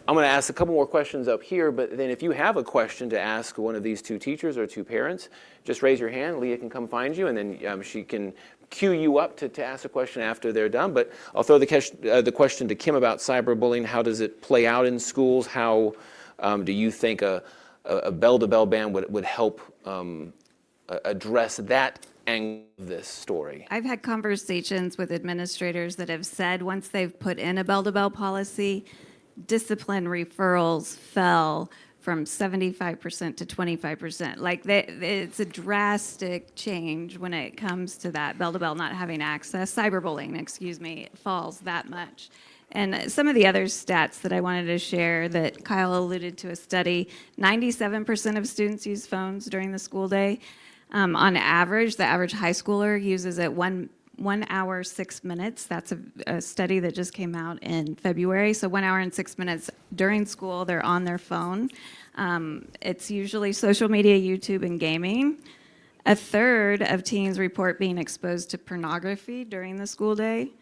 I'm going to ask a couple more questions up here, but then if you have a question to ask one of these two teachers or two parents, just raise your hand. Leah can come find you, and then she can queue you up to ask a question after they're done. But I'll throw the question to Kim about cyberbullying. How does it play out in schools? How do you think a bell-to-bell ban would help address that angle of this story? I've had conversations with administrators that have said once they've put in a bell-to-bell policy, discipline referrals fell from 75% to 25%. Like, it's a drastic change when it comes to that bell-to-bell not having access. Cyberbullying, excuse me, falls that much. And some of the other stats that I wanted to share that Kyle alluded to a study, 97% of students use phones during the school day. On average, the average high schooler uses it 1 hour, 6 minutes. That's a study that just came out in February. So 1 hour and 6 minutes during school, they're on their phone. It's usually social media, YouTube, and gaming. A third of teens report being exposed to pornography during the school day.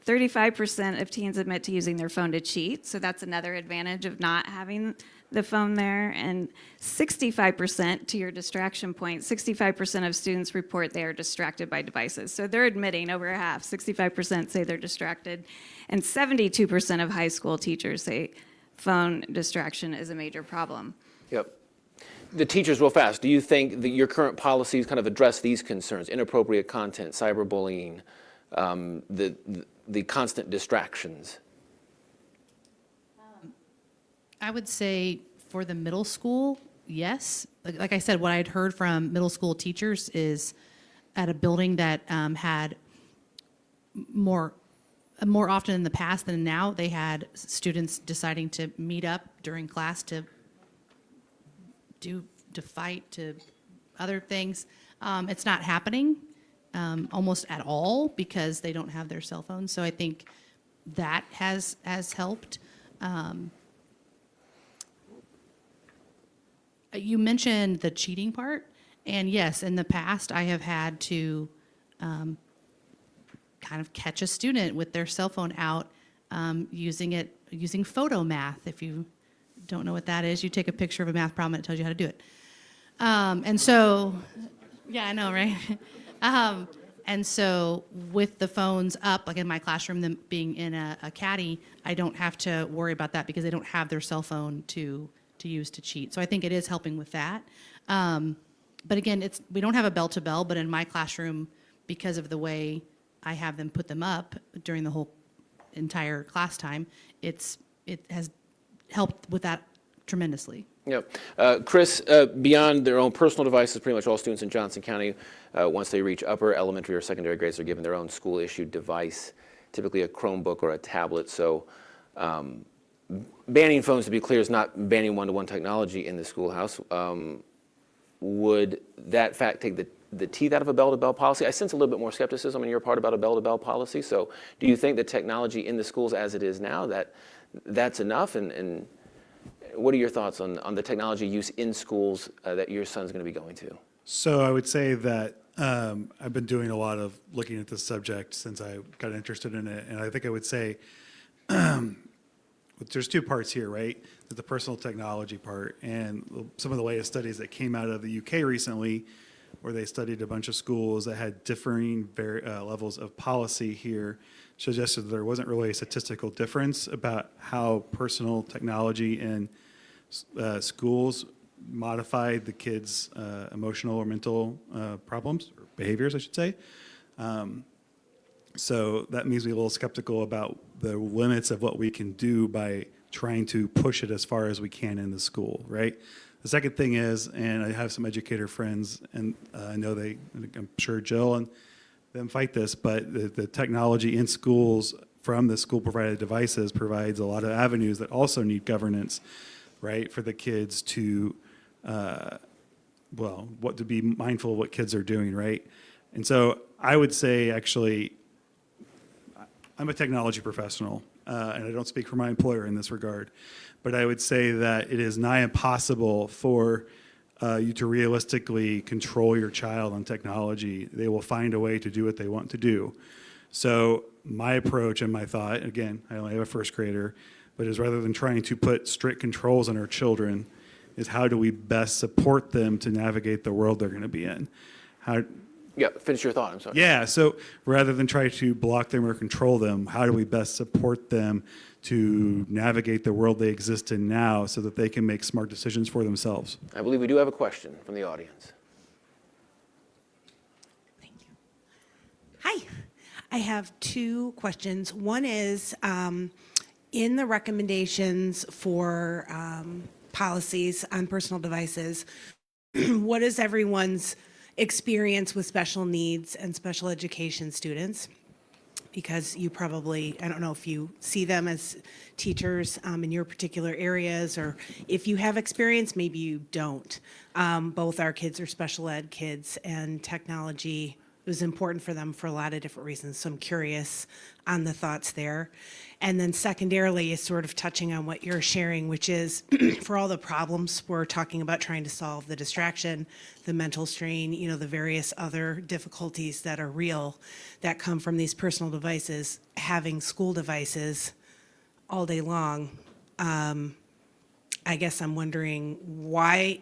35% of teens admit to using their phone to cheat. So that's another advantage of not having the phone there. And 65%, to your distraction point, 65% of students report they are distracted by devices. So they're admitting, over half, 65% say they're distracted. And 72% of high school teachers say phone distraction is a major problem. Yep. The teachers, real fast, do you think that your current policies kind of address these concerns, inappropriate content, cyberbullying, the constant distractions? I would say for the middle school, yes. Like I said, what I'd heard from middle school teachers is at a building that had more often in the past than now, they had students deciding to meet up during class to fight, to other things. It's not happening almost at all because they don't have their cell phones. So I think that has helped. You mentioned the cheating part, and yes, in the past, I have had to kind of catch a student with their cell phone out using photo math. If you don't know what that is, you take a picture of a math problem and it tells you how to do it. And so, yeah, I know, right? And so with the phones up, like in my classroom, them being in a caddy, I don't have to worry about that because they don't have their cell phone to use to cheat. So I think it is helping with that. But again, we don't have a bell-to-bell, but in my classroom, because of the way I have them put them up during the whole entire class time, it has helped with that tremendously. Yep. Chris, beyond their own personal devices, pretty much all students in Johnson County, once they reach upper elementary or secondary grades, are given their own school-issued device, typically a Chromebook or a tablet. So banning phones, to be clear, is not banning one-to-one technology in the schoolhouse. Would that fact take the teeth out of a bell-to-bell policy? I sense a little bit more skepticism on your part about a bell-to-bell policy. So do you think the technology in the schools as it is now, that's enough? And what are your thoughts on the technology use in schools that your son's going to be going to? So I would say that I've been doing a lot of looking at this subject since I got interested in it, and I think I would say there's two parts here, right? There's the personal technology part, and some of the latest studies that came out of the UK recently, where they studied a bunch of schools that had differing levels of policy here, suggested that there wasn't really a statistical difference about how personal technology in schools modified the kids' emotional or mental problems, or behaviors, I should say. So that makes me a little skeptical about the limits of what we can do by trying to push it as far as we can in the school, right? The second thing is, and I have some educator friends, and I know I'm sure Jill and them fight this, but the technology in schools from the school-provided devices provides a lot of avenues that also need governance, right, for the kids to, to be mindful of what kids are doing, right? And so I would say, actually, I'm a technology professional, and I don't speak for my employer in this regard, but I would say that it is nigh impossible for you to realistically control your child on technology. They will find a way to do what they want to do. So my approach and my thought, again, I only have a first grader, but is rather than trying to put strict controls on our children, is how do we best support them to navigate the world they're going to be in? How, Yeah, finish your thought, I'm sorry. yeah, so rather than try to block them or control them, how do we best support them to navigate the world they exist in now so that they can make smart decisions for themselves? I believe we do have a question from the audience. Thank you. Hi. I have two questions. One is in the recommendations for policies on personal devices, what is everyone's experience with special needs and special education students? Because you probably, I don't know if you see them as teachers in your particular areas, or if you have experience, maybe you don't. Both our kids are special ed kids, and technology was important for them for a lot of different reasons. So I'm curious on the thoughts there. And then secondarily is sort of touching on what you're sharing, which is for all the problems we're talking about trying to solve, the distraction, the mental strain, you know, the various other difficulties that are real that come from these personal devices, having school devices all day long. I guess I'm wondering why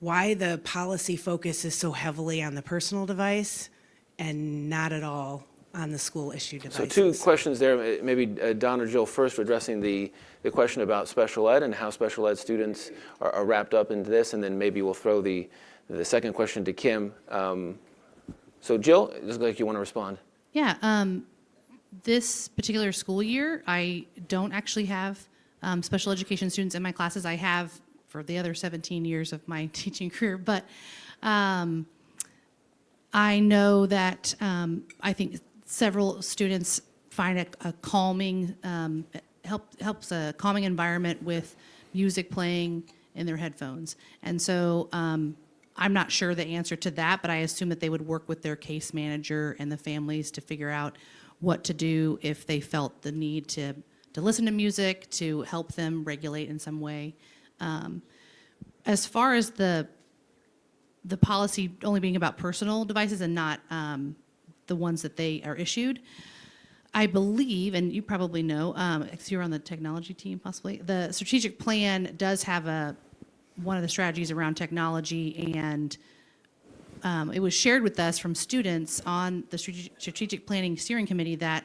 the policy focus is so heavily on the personal device and not at all on the school issue So devices. two questions there, maybe Don or Jill first addressing the question about special ed and how special ed students are wrapped up into this, and then maybe we'll throw the second question to Kim. So Jill, it looks like you want to respond. Yeah, this particular school year, I don't actually have special education students in my classes. I have for the other 17 years of my teaching career, but I know that I think several students find a calming, helps a calming environment with music playing in their headphones. And so I'm not sure the answer to that, but I assume that they would work with their case manager and the families to figure out what to do if they felt the need to listen to music, to help them regulate in some way. As far as the policy only being about personal devices and not the ones that they are issued, I believe, and you probably know, because you're on the technology team possibly, the strategic plan does have one of the strategies around technology, and it was shared with us from students on the strategic planning steering committee that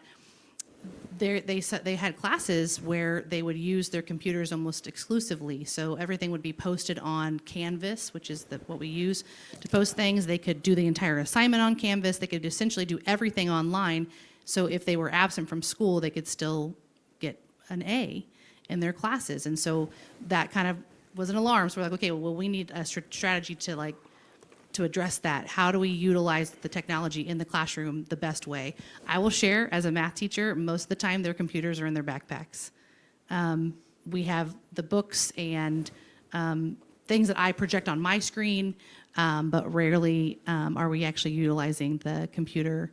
they had classes where they would use their computers almost exclusively. So everything would be posted on Canvas, which is what we use to post things. They could do the entire assignment on Canvas. They could essentially do everything online. So if they were absent from school, they could still get an A in their classes. And so that kind of was an alarm. So we're like, okay, well, we need a strategy to address that. How do we utilize the technology in the classroom the best way? I will share, as a math teacher, most of the time their computers are in their backpacks. We have the books and things that I project on my screen, but rarely are we actually utilizing the computer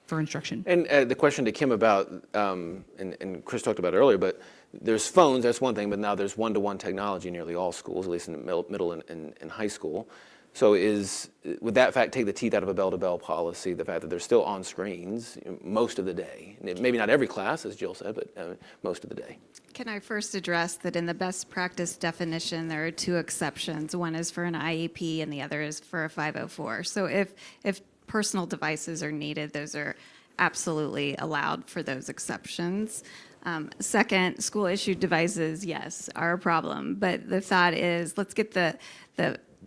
for instruction. And the question to Kim about, and Chris talked about it earlier, but there's phones, that's one thing, but now there's one-to-one technology in nearly all schools, at least in the middle and high school. So would that fact take the teeth out of a bell-to-bell policy, the fact that they're still on screens most of the day? Maybe not every class, as Jill said, but most of the day. Can I first address that in the best practice definition, there are two exceptions. One is for an IEP and the other is for a 504. So if personal devices are needed, those are absolutely allowed for those exceptions. Second, school-issued devices, yes, are a problem. But the thought is, let's get the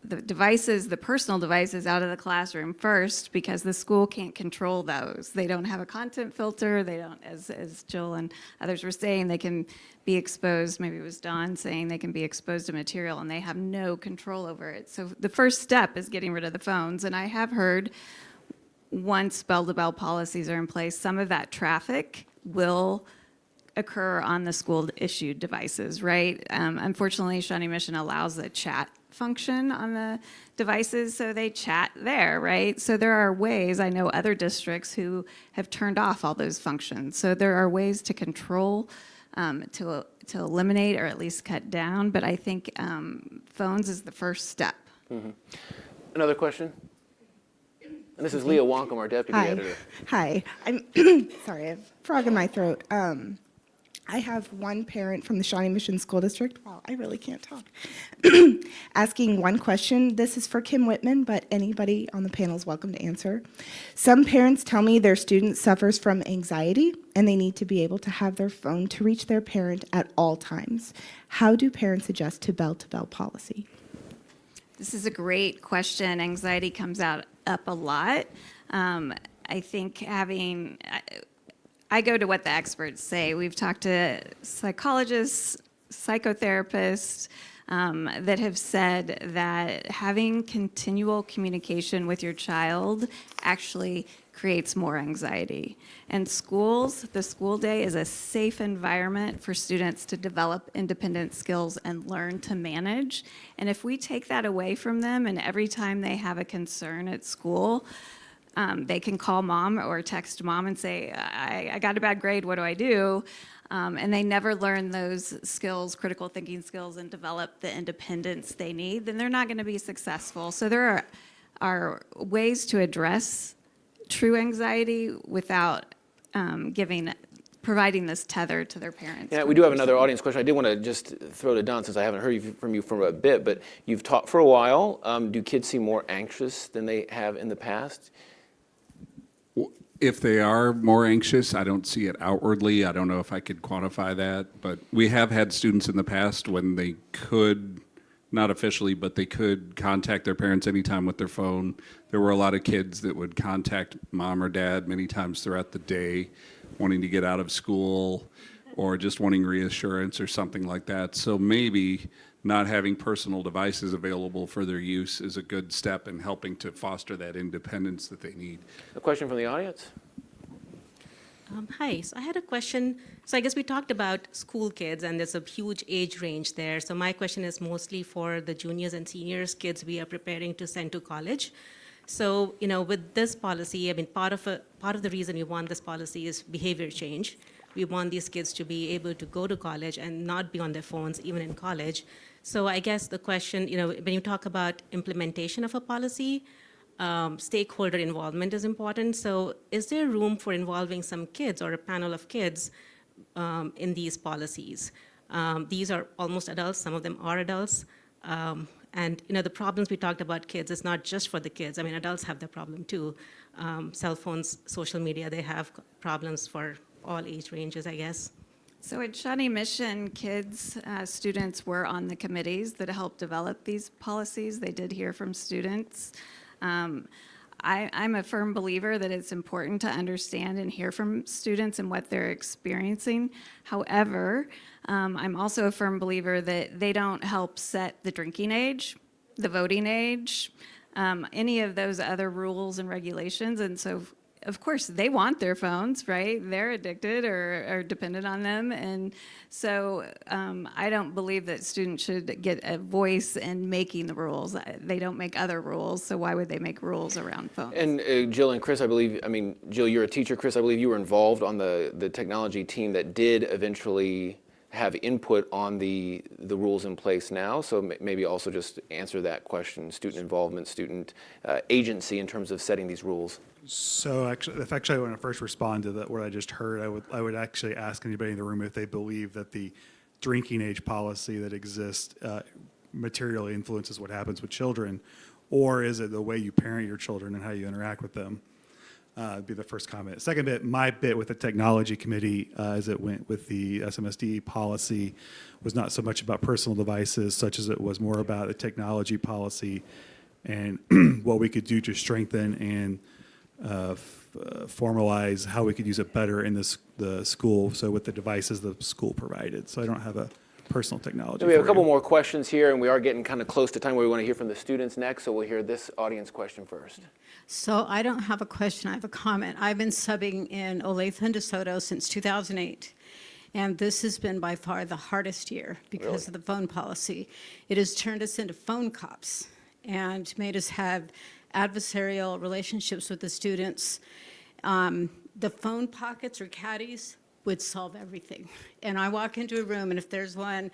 devices, the personal devices out of the classroom first, because the school can't control those. They don't have a content filter. They don't, as Jill and others were saying, they can be exposed, maybe it was Dawn saying they can be exposed to material, and they have no control over it. So the first step is getting rid of the phones. And I have heard once bell-to-bell policies are in place, some of that traffic will occur on the school-issued devices, right? Unfortunately, Shawnee Mission allows a chat function on the devices, so they chat there, right? So there are ways, I know other districts who have turned off all those functions. So there are ways to control, to eliminate or at least cut down, but I think phones is the first step. Another question? And this is Leah Wonkum, our deputy editor. Hi. I'm sorry, I have a frog in my throat. I have one parent from the Shawnee Mission School District. Wow, I really can't talk. Asking one question. This is for Kim Whitman, but anybody on the panel is welcome to answer. Some parents tell me their student suffers from anxiety and they need to be able to have their phone to reach their parent at all times. How do parents adjust to bell policy? This is a great question. Anxiety comes up a lot. I think I go to what the experts say. We've talked to psychologists, psychotherapists that have said that having continual communication with your child actually creates more anxiety. And schools, the school day is a safe environment for students to develop independent skills and learn to manage. And if we take that away from them and every time they have a concern at school, they can call mom or text mom and say, I got a bad grade, what do I do? And they never learn those skills, critical thinking skills, and develop the independence they need, then they're not going to be successful. So there are ways to address true anxiety without providing this tether to their parents. Yeah, we do have another audience question. I did want to just throw to Don, since I haven't heard from you for a bit, but you've taught for a while. Do kids seem more anxious than they have in the past? If they are more anxious, I don't see it outwardly. I don't know if I could quantify that, but we have had students in the past when they could, not officially, but they could contact their parents anytime with their phone. There were a lot of kids that would contact mom or dad many times throughout the day, wanting to get out of school or just wanting reassurance or something like that. So maybe not having personal devices available for their use is a good step in helping to foster that independence that they need. A question from the audience? Hi, so I had a question. So I guess we talked about school kids, and there's a huge age range there. So my question is mostly for the juniors and seniors, kids we are preparing to send to college. So, with this policy, I mean, part of the reason we want this policy is behavior change. We want these kids to be able to go to college and not be on their phones, even in college. So I guess the question, when you talk about implementation of a policy, stakeholder involvement is important. So is there room for involving some kids or a panel of kids in these policies? These are almost adults. Some of them are adults. And the problems we talked about kids is not just for the kids. I mean, adults have the problem too. Cell phones, social media, they have problems for all age ranges, I guess. So at Shawnee Mission, students were on the committees that helped develop these policies. They did hear from students. I'm a firm believer that it's important to understand and hear from students and what they're experiencing. However, I'm also a firm believer that they don't help set the drinking age, the voting age, any of those other rules and regulations. And so, of course, they want their phones, right? They're addicted or dependent on them. And so I don't believe that students should get a voice in making the rules. They don't make other rules, so why would they make rules around phones? And Jill and Chris, Jill, you're a teacher. Chris, I believe you were involved on the technology team that did eventually have input on the rules in place now. So maybe also just answer that question, student involvement, student agency in terms of setting these rules. So actually, I want to first respond to what I just heard, I would actually ask anybody in the room if they believe that the drinking age policy that exists materially influences what happens with children, or is it the way you parent your children and how you interact with them? Would be the first comment. Second bit, my bit with the technology committee as it went with the SMSD policy was not so much about personal devices, such as it was more about the technology policy and what we could do to strengthen and formalize how we could use it better in the school, so with the devices the school provided. So I don't have a personal technology. We have a for couple you. more questions here, and we are getting kind of close to time where we want to hear from the students next, so we'll hear this audience question first. So I don't have a question, I have a comment. I've been subbing in Olathe and DeSoto since 2008. And this has been by far the hardest year because of the phone policy. It has turned us into phone cops and made us have adversarial relationships with the students. The phone pockets or caddies would solve everything. And I walk into a room, and if there's one,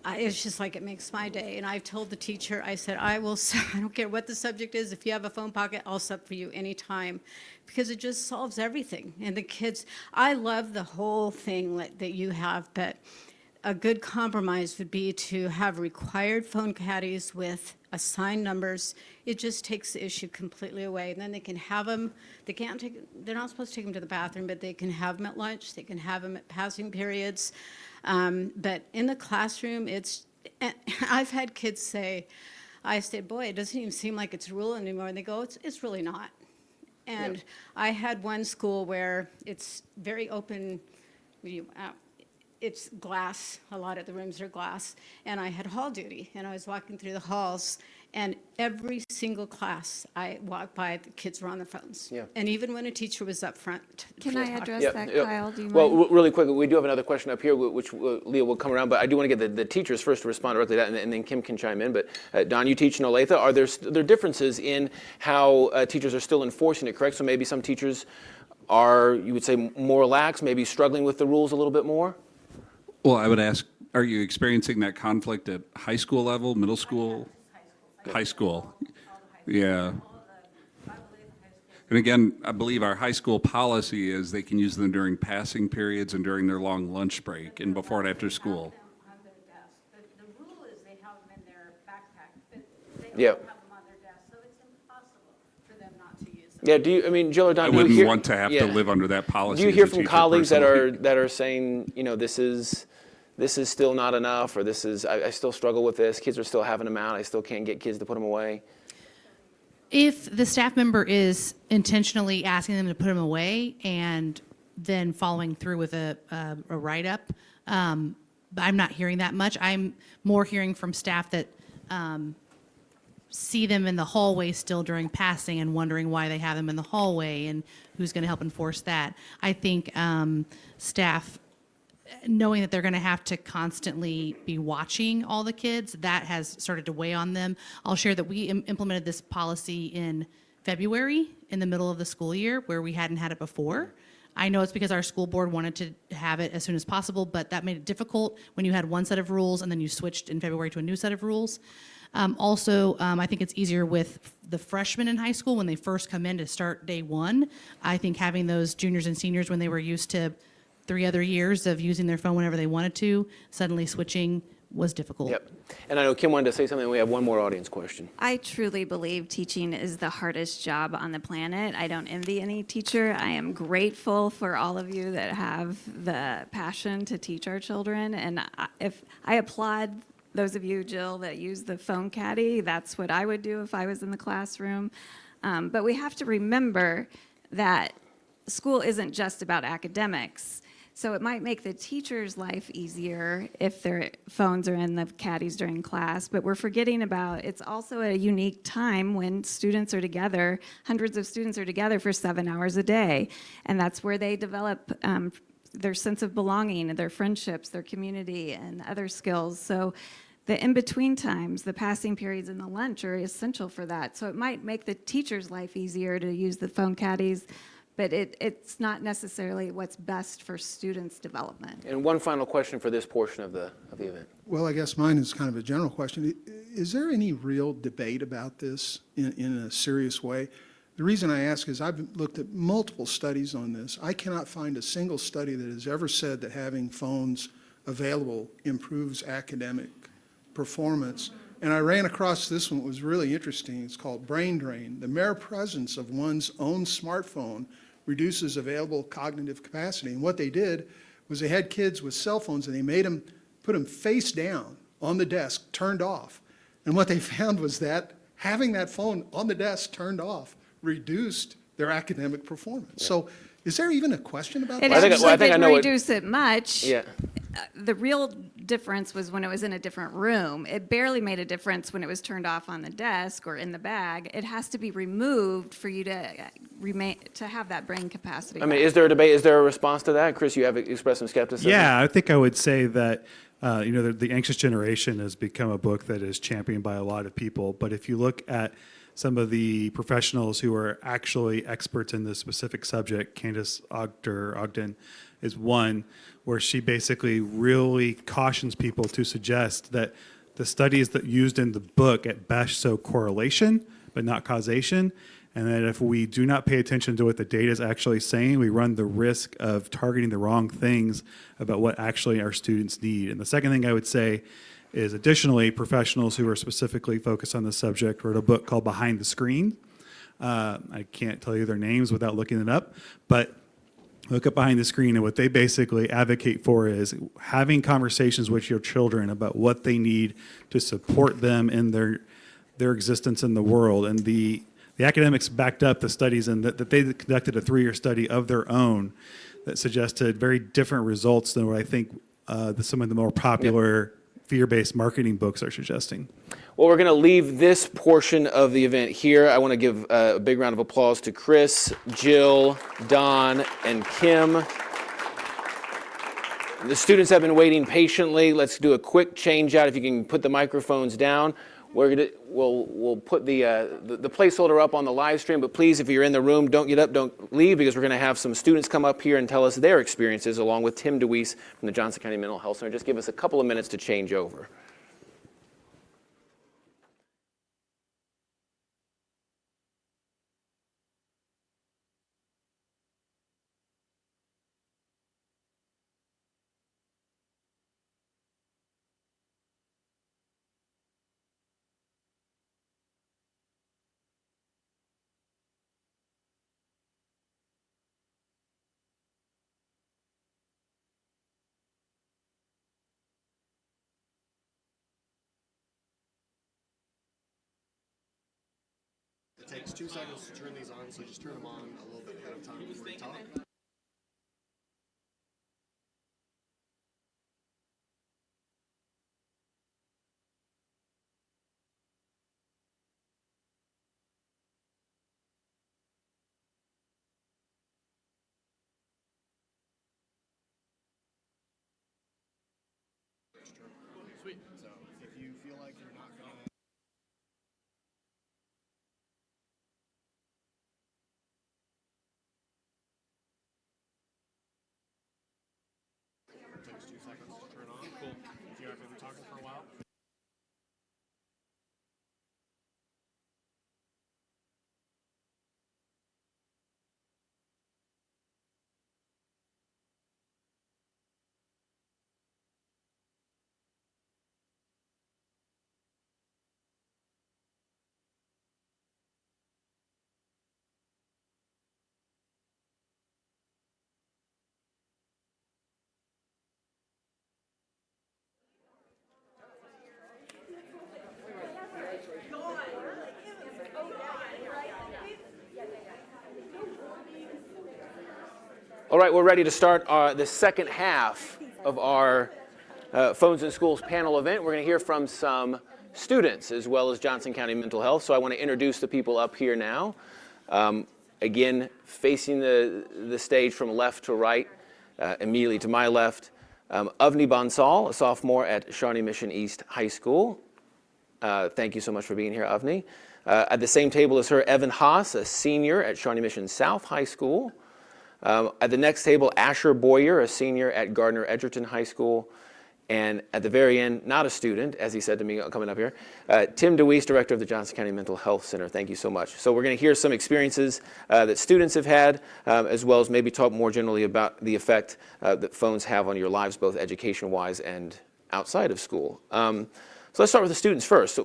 it's just like it makes my day. And I've told the teacher, I said, I don't care what the subject is, if you have a phone pocket, I'll sub for you anytime, because it just solves everything. And the kids, I love the whole thing that you have, but a good compromise would be to have required phone caddies with assigned numbers. It just takes the issue completely away. And then they can have them, they're not supposed to take them to the bathroom, but they can have them at lunch, they can have them at passing periods. But in the classroom, I've had kids say, I said, boy, it doesn't even seem like it's a rule anymore. And they go, it's really not. And I had one school where it's very open, it's glass, a lot of the rooms are glass, and I had hall duty, and I was walking through the halls, and every single class I walked by, the kids were on their phones. Yeah. And even when a teacher was up front. Can I address Yeah, that, yeah. Kyle? Do you mind? Well, really quick, we do have another question up here, which Leah will come around, but I do want to get the teachers first to respond directly to that, and then Kim can chime in. But Don, you teach in Olathe. Are there differences in how teachers are still enforcing it, correct? So maybe some teachers are, you would say, more lax, maybe struggling with the rules a little bit more? Well, I would ask, are you experiencing that conflict at high school level, middle school? High school. Yeah. And again, I believe our high school policy is they can use them during passing periods and during their long lunch break and before and after school. The rule is they have them in their backpack, but they Yeah. have them on their desk, so it's impossible for them not to use them. Yeah, Jill or Don, I do you wouldn't hear, want to have to live under that policy. Do you as hear a from teacher colleagues personally. that are saying, this is still not enough, or I still struggle with this, kids are still having them out, I still can't get kids to put them away? If the staff member is intentionally asking them to put them away and then following through with a write-up, I'm not hearing that much. I'm more hearing from staff that see them in the hallway still during passing and wondering why they have them in the hallway and who's going to help enforce that. I think staff, knowing that they're going to have to constantly be watching all the kids, that has started to weigh on them. I'll share that we implemented this policy in February, in the middle of the school year, where we hadn't had it before. I know it's because our school board wanted to have it as soon as possible, but that made it difficult when you had one set of rules and then you switched in February to a new set of rules. I think it's easier with the freshmen in high school when they first come in to start day one. I think having those juniors and seniors when they were used to 3 other years of using their phone whenever they wanted to, suddenly switching was difficult. Yep. And I know Kim wanted to say something. We have one more audience question. I truly believe teaching is the hardest job on the planet. I don't envy any teacher. I am grateful for all of you that have the passion to teach our children. And I applaud those of you, Jill, that use the phone caddy. That's what I would do if I was in the classroom. But we have to remember that school isn't just about academics. So it might make the teacher's life easier if their phones are in the caddies during class, but we're forgetting about it's also a unique time when students are together, hundreds of students are together for 7 hours a day, and that's where they develop their sense of belonging, their friendships, their community, and other skills. So the in-between times, the passing periods and the lunch are essential for that. So it might make the teacher's life easier to use the phone caddies, but it's not necessarily what's best for students' development. And one final question for this portion of the event. Well, I guess mine is kind of a general question. Is there any real debate about this in a serious way? The reason I ask is I've looked at multiple studies on this. I cannot find a single study that has ever said that having phones available improves academic performance. And I ran across this one that was really interesting. It's called Brain Drain. The mere presence of one's own smartphone reduces available cognitive capacity. And what they did was they had kids with cell phones and they made them, put them face down on the desk, turned off. And what they found was that having that phone on the desk turned off reduced their academic performance. Yeah. So is there even a question about that? It actually didn't know reduce it much. Yeah. The real difference was when it was in a different room. It barely made a difference when it was turned off on the desk or in the bag. It has to be removed for you to have that brain capacity. I mean, back. is there a debate? Is there a response to that? Chris, you have expressed some skepticism. Yeah, I think I would say that, the Anxious Generation has become a book that is championed by a lot of people. But if you look at some of the professionals who are actually experts in this specific subject, Candace Ogden is one, where she basically really cautions people to suggest that the studies that used in the book at best show correlation, but not causation. And that if we do not pay attention to what the data is actually saying, we run the risk of targeting the wrong things about what actually our students need. And the second thing I would say is additionally, professionals who are specifically focused on this subject wrote a book called Behind the Screen. I can't tell you their names without looking it up, but look up Behind the Screen, and what they basically advocate for is having conversations with your children about what they need to support them in their existence in the world. And the academics backed up the studies, and that they conducted a 3-year study of their own that suggested very different results than what I think some of the more popular fear-based marketing books are suggesting. Well, we're going to leave this portion of the event here. I want to give a big round of applause to Chris, Jill, Don, and Kim. The students have been waiting patiently. Let's do a quick change out. If you can put the microphones down. We'll put the placeholder up on the live stream, but please, if you're in the room, don't get up, don't leave, because we're going to have some students come up here and tell us their experiences, along with Tim DeWeese from the Johnson County Mental Health Center. Just give us a couple of minutes to change over. It takes 2 seconds to turn these on, so just turn them on a little bit ahead of time before you talk. Sweet. So if you feel like you're not gonna takes 2 seconds to turn on. Cool. If you have been talking for a while. All right, we're ready to start the second half of our Phones in Schools panel event. We're going to hear from some students as well as Johnson County Mental Health. So I want to introduce the people up here now. Again, facing the stage from left to right, immediately to my left, Avni Bansal, a sophomore at Shawnee Mission East High School. Thank you so much for being here, Avni. At the same table as her, Evan Haas, a senior at Shawnee Mission South High School. At the next table, Asher Boyer, a senior at Gardner Edgerton High School. And at the very end, not a student, as he said to me coming up here, Tim DeWeese, director of the Johnson County Mental Health Center. Thank you so much. So we're going to hear some experiences that students have had, as well as maybe talk more generally about the effect that phones have on your lives, both education-wise and outside of school. So let's start with the students first.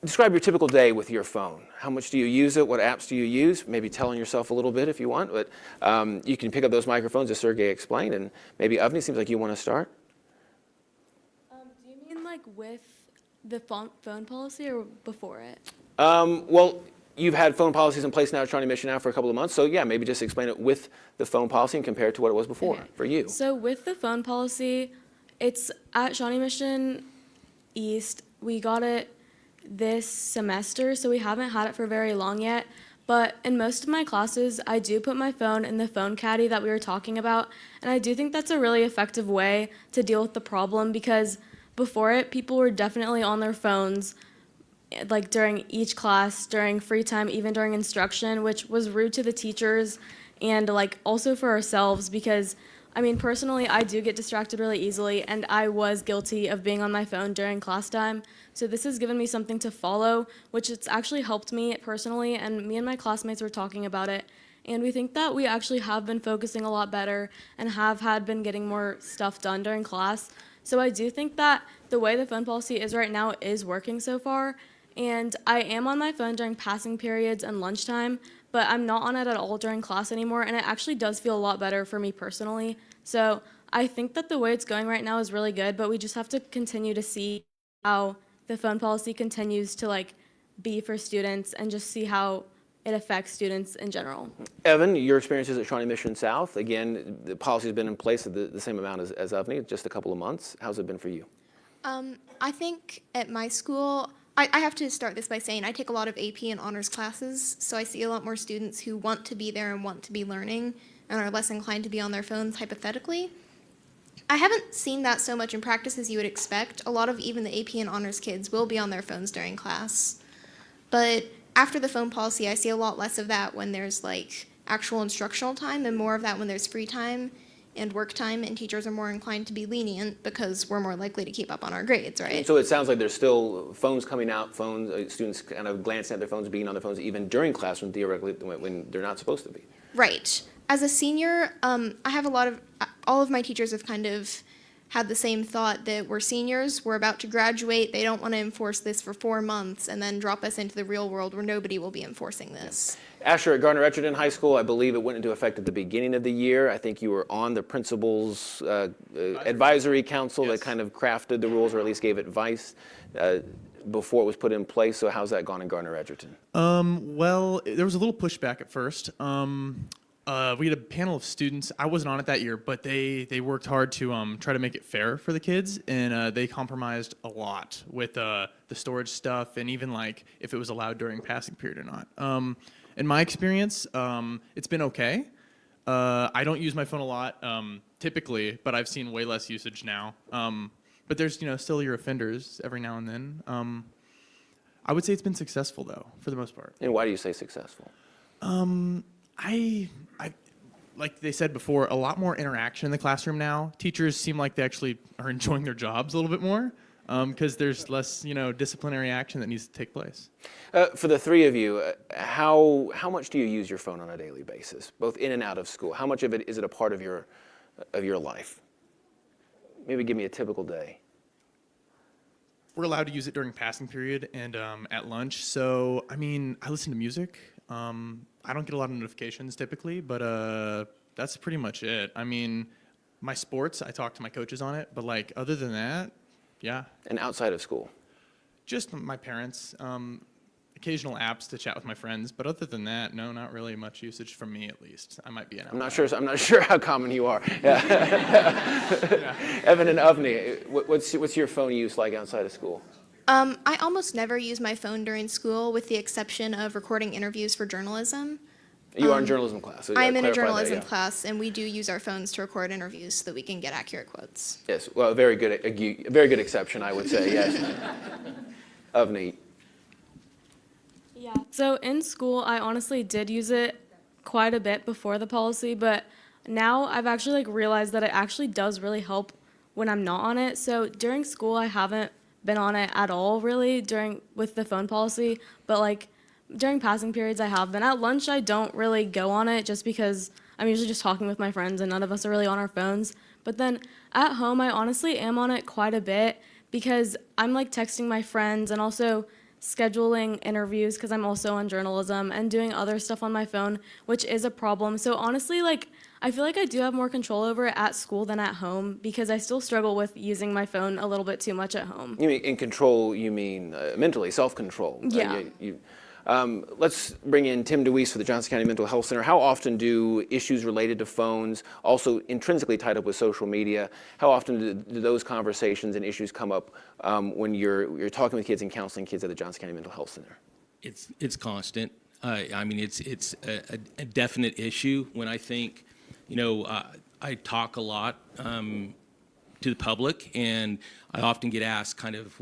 Describe your typical day with your phone. How much do you use it? What apps do you use? Maybe telling yourself a little bit if you want, but you can pick up those microphones as Sergey explained, and maybe Avni, seems like you want to start. Do you mean like with the phone policy or before it? Well, you've had phone policies in place now at Shawnee Mission now for a couple of months, so yeah, maybe just explain it with the phone policy and compare it to what it was before for you. So with the phone policy, it's at Shawnee Mission East. We got it this semester, so we haven't had it for very long yet. But in most of my classes, I do put my phone in the phone caddy that we were talking about, and I do think that's a really effective way to deal with the problem, because before it, people were definitely on their phones, like during each class, during free time, even during instruction, which was rude to the teachers and like also for ourselves, because I mean, personally, I do get distracted really easily, and I was guilty of being on my phone during class time. So this has given me something to follow, which it's actually helped me personally, and me and my classmates were talking about it. And we think that we actually have been focusing a lot better and have been getting more stuff done during class. So I do think that the way the phone policy is right now is working so far. And I am on my phone during passing periods and lunchtime, but I'm not on it at all during class anymore, and it actually does feel a lot better for me personally. So I think that the way it's going right now is really good, but we just have to continue to see how the phone policy continues to like be for students and just see how it affects students in general. Evan, your experiences at Shawnee Mission South, again, the policy's been in place at the same amount as Avni, just a couple of months. How's it been for you? I think at my school, I have to start this by saying I take a lot of AP and honors classes, so I see a lot more students who want to be there and want to be learning and are less inclined to be on their phones hypothetically. I haven't seen that so much in practice as you would expect. A lot of even the AP and honors kids will be on their phones during class. But after the phone policy, I see a lot less of that when there's like actual instructional time and more of that when there's free time and work time, and teachers are more inclined to be lenient because we're more likely to keep up on our grades, right? So it sounds like there's still phones coming out, students kind of glancing at their phones, being on their phones even during classroom, theoretically, when they're not supposed to be. Right. As a senior, I have all of my teachers have kind of had the same thought that we're seniors, we're about to graduate, they don't want to enforce this for 4 months and then drop us into the real world where nobody will be enforcing this. Asher, at Gardner-Etcherton High School, I believe it went into effect at the beginning of the year. I think you were on the principal's advisory council that kind of crafted the rules or at least gave advice before it was put in place. So how's that gone in Gardner-Edgerton? Well, there was a little pushback at first. We had a panel of students. I wasn't on it that year, but they worked hard to try to make it fair for the kids, and they compromised a lot with the storage stuff and even like if it was allowed during passing period or not. In my experience, it's been okay. I don't use my phone a lot typically, but I've seen way less usage now. But there's still your offenders every now and then. I would say it's been successful though, for the most part. And why do you say successful? I like they said before, a lot more interaction in the classroom now. Teachers seem like they actually are enjoying their jobs a little bit more because there's less, disciplinary action that needs to take place. For the three of you, how much do you use your phone on a daily basis, both in and out of school? How much of it is it a part of your life? Maybe give me a typical day. We're allowed to use it during passing period and at lunch. So, I mean, I listen to music. I don't get a lot of notifications typically, but that's pretty much it. I mean, my sports, I talk to my coaches on it, but like other than that, yeah. And outside of school? Just my parents, occasional apps to chat with my friends, but other than that, no, not really much usage from me at least. I might be an outlier. I'm not sure how common you are. Yeah. Evan and Avni, what's your phone use like outside of school? I almost never use my phone during school with the exception of recording interviews for journalism. You are in journalism class. So I am in a clarify journalism that, yeah. class, and we do use our phones to record interviews so that we can get accurate quotes. Yes, well, a very good exception, I would say, yes. Avni. Yeah. So in school, I honestly did use it quite a bit before the policy, but now I've actually realized that it actually does really help when I'm not on it. So during school, I haven't been on it at all really with the phone policy, but during passing periods I have been. At lunch I don't really go on it just because I'm usually just talking with my friends and none of us are really on our phones. But then at home I honestly am on it quite a bit because I'm texting my friends and also scheduling interviews because I'm also on journalism and doing other stuff on my phone, which is a problem. So honestly, I feel like I do have more control over it at school than at home because I still struggle with using my phone a little bit too much at home. You mean in control, you mean mentally, self-control? Yeah. Let's bring in Tim DeWeese for the Johnson County Mental Health Center. How often do issues related to phones, also intrinsically tied up with social media, how often do those conversations and issues come up when you're talking with kids and counseling kids at the Johnson County Mental Health Center? It's constant. I mean, it's a definite issue. When I think, I talk a lot to the public, and I often get asked kind of,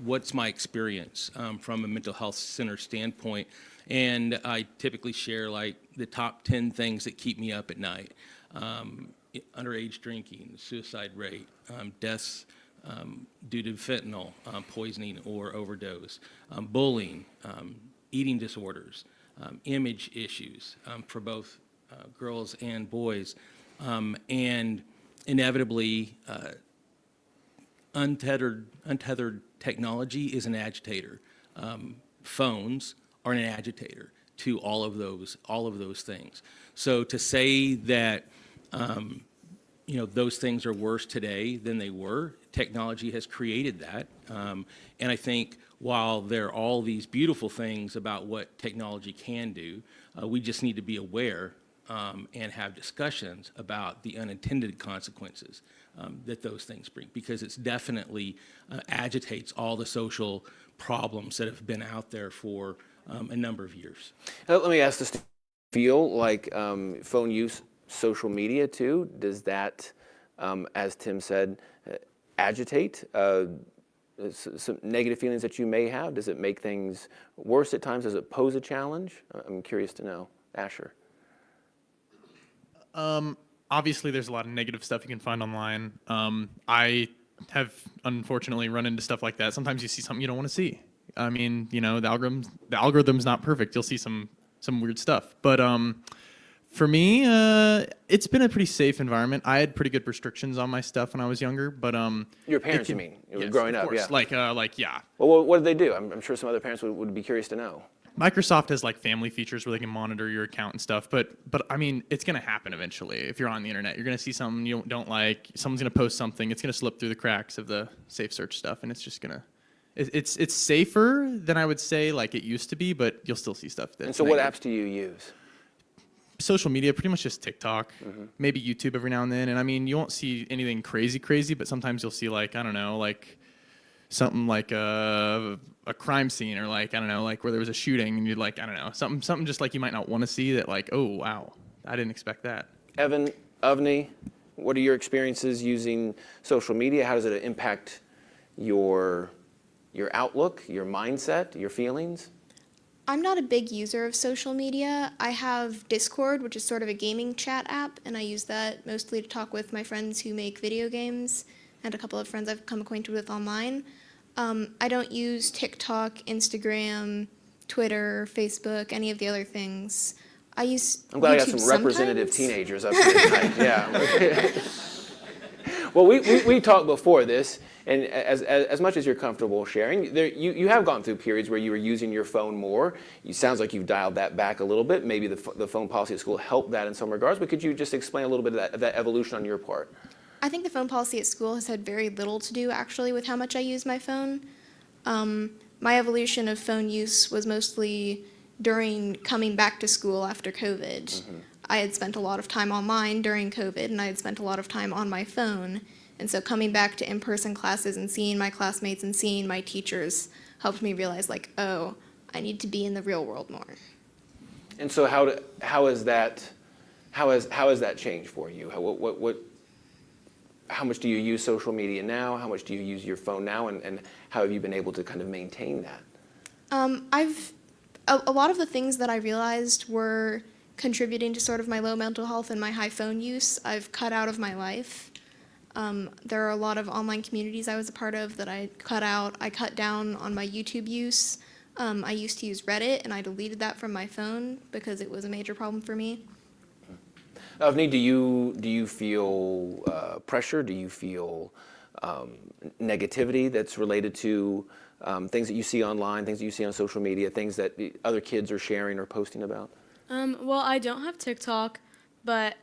what's my experience from a mental health center standpoint, and I typically share like the top 10 things that keep me up at night. Underage drinking, suicide rate, deaths due to fentanyl poisoning or overdose, bullying, eating disorders, image issues for both girls and boys, and inevitably untethered technology is an agitator. Phones are an agitator to all of those things. So to say that those things are worse today than they were, technology has created that. And I think while there are all these beautiful things about what technology can do, we just need to be aware and have discussions about the unintended consequences that those things bring, because it's definitely agitates all the social problems that have been out there for a number of years. Let me ask this: do you feel like phone use, social media too, does that, as Tim said, agitate some negative feelings that you may have? Does it make things worse at times? Does it pose a challenge? I'm curious to know. Asher. Obviously, there's a lot of negative stuff you can find online. I have unfortunately run into stuff like that. Sometimes you see something you don't want to see. I mean, the algorithm's not perfect. You'll see some weird stuff. But for me, it's been a pretty safe environment. I had pretty good restrictions on my stuff when I was younger. But your parents, you mean? Yes, growing up, yeah. Like yeah. Well, what did they do? I'm sure some other parents would be curious to know. Microsoft has like family features where they can monitor your account and stuff, but I mean, it's going to happen eventually. If you're on the internet, you're going to see something you don't like. Someone's going to post something. It's going to slip through the cracks of the safe search stuff, and it's just going to. It's safer than I would say like it used to be, but you'll still see stuff. That's and so, negative. what apps do you use? Social media, pretty much just TikTok, maybe YouTube every now and then. And I mean, you won't see anything crazy, but sometimes you'll see like, I don't know, like something like a crime scene, or like, I don't know, like where there was a shooting and you'd like, I don't know, something just like you might not want to see, that like, oh wow, I didn't expect that. Evan, Avni, what are your experiences using social media? How does it impact your outlook, your mindset, your feelings? I'm not a big user of social media. I have Discord, which is sort of a gaming chat app, and I use that mostly to talk with my friends who make video games and a couple of friends I've come acquainted with online. I don't use TikTok, Instagram, Twitter, Facebook, any of the other things. I use I'm glad YouTube I got some representative sometimes. teenagers up here tonight. Yeah. Well, we talked before this, and as much as you're comfortable sharing, you have gone through periods where you were using your phone more. It sounds like you've dialed that back a little bit. Maybe the phone policy at school helped that in some regards, but could you just explain a little bit of that evolution on your part? I think the phone policy at school has had very little to do actually with how much I use my phone. My evolution of phone use was mostly during coming back to school after COVID. Mm-hmm. I had spent a lot of time online during COVID, and I had spent a lot of time on my phone. And so coming back to in-person classes and seeing my classmates and seeing my teachers helped me realize, like, oh, I need to be in the real world more. And so how has that changed for you? How much do you use social media now? How much do you use your phone now? And how have you been able to kind of maintain that? A lot of the things that I realized were contributing to sort of my low mental health and my high phone use, I've cut out of my life. There are a lot of online communities I was a part of that I cut out. I cut down on my YouTube use. I used to use Reddit, and I deleted that from my phone because it was a major problem for me. Avni, do you feel pressure? Do you feel negativity that's related to things that you see online, things that you see on social media, things that the other kids are sharing or posting about? Well, I don't have TikTok, but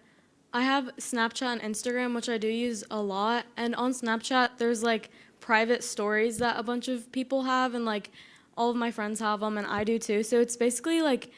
I have Snapchat and Instagram, which I do use a lot. And on Snapchat, there's like private stories that a bunch of people have, and like all of my friends have them, and I do too. So it's basically like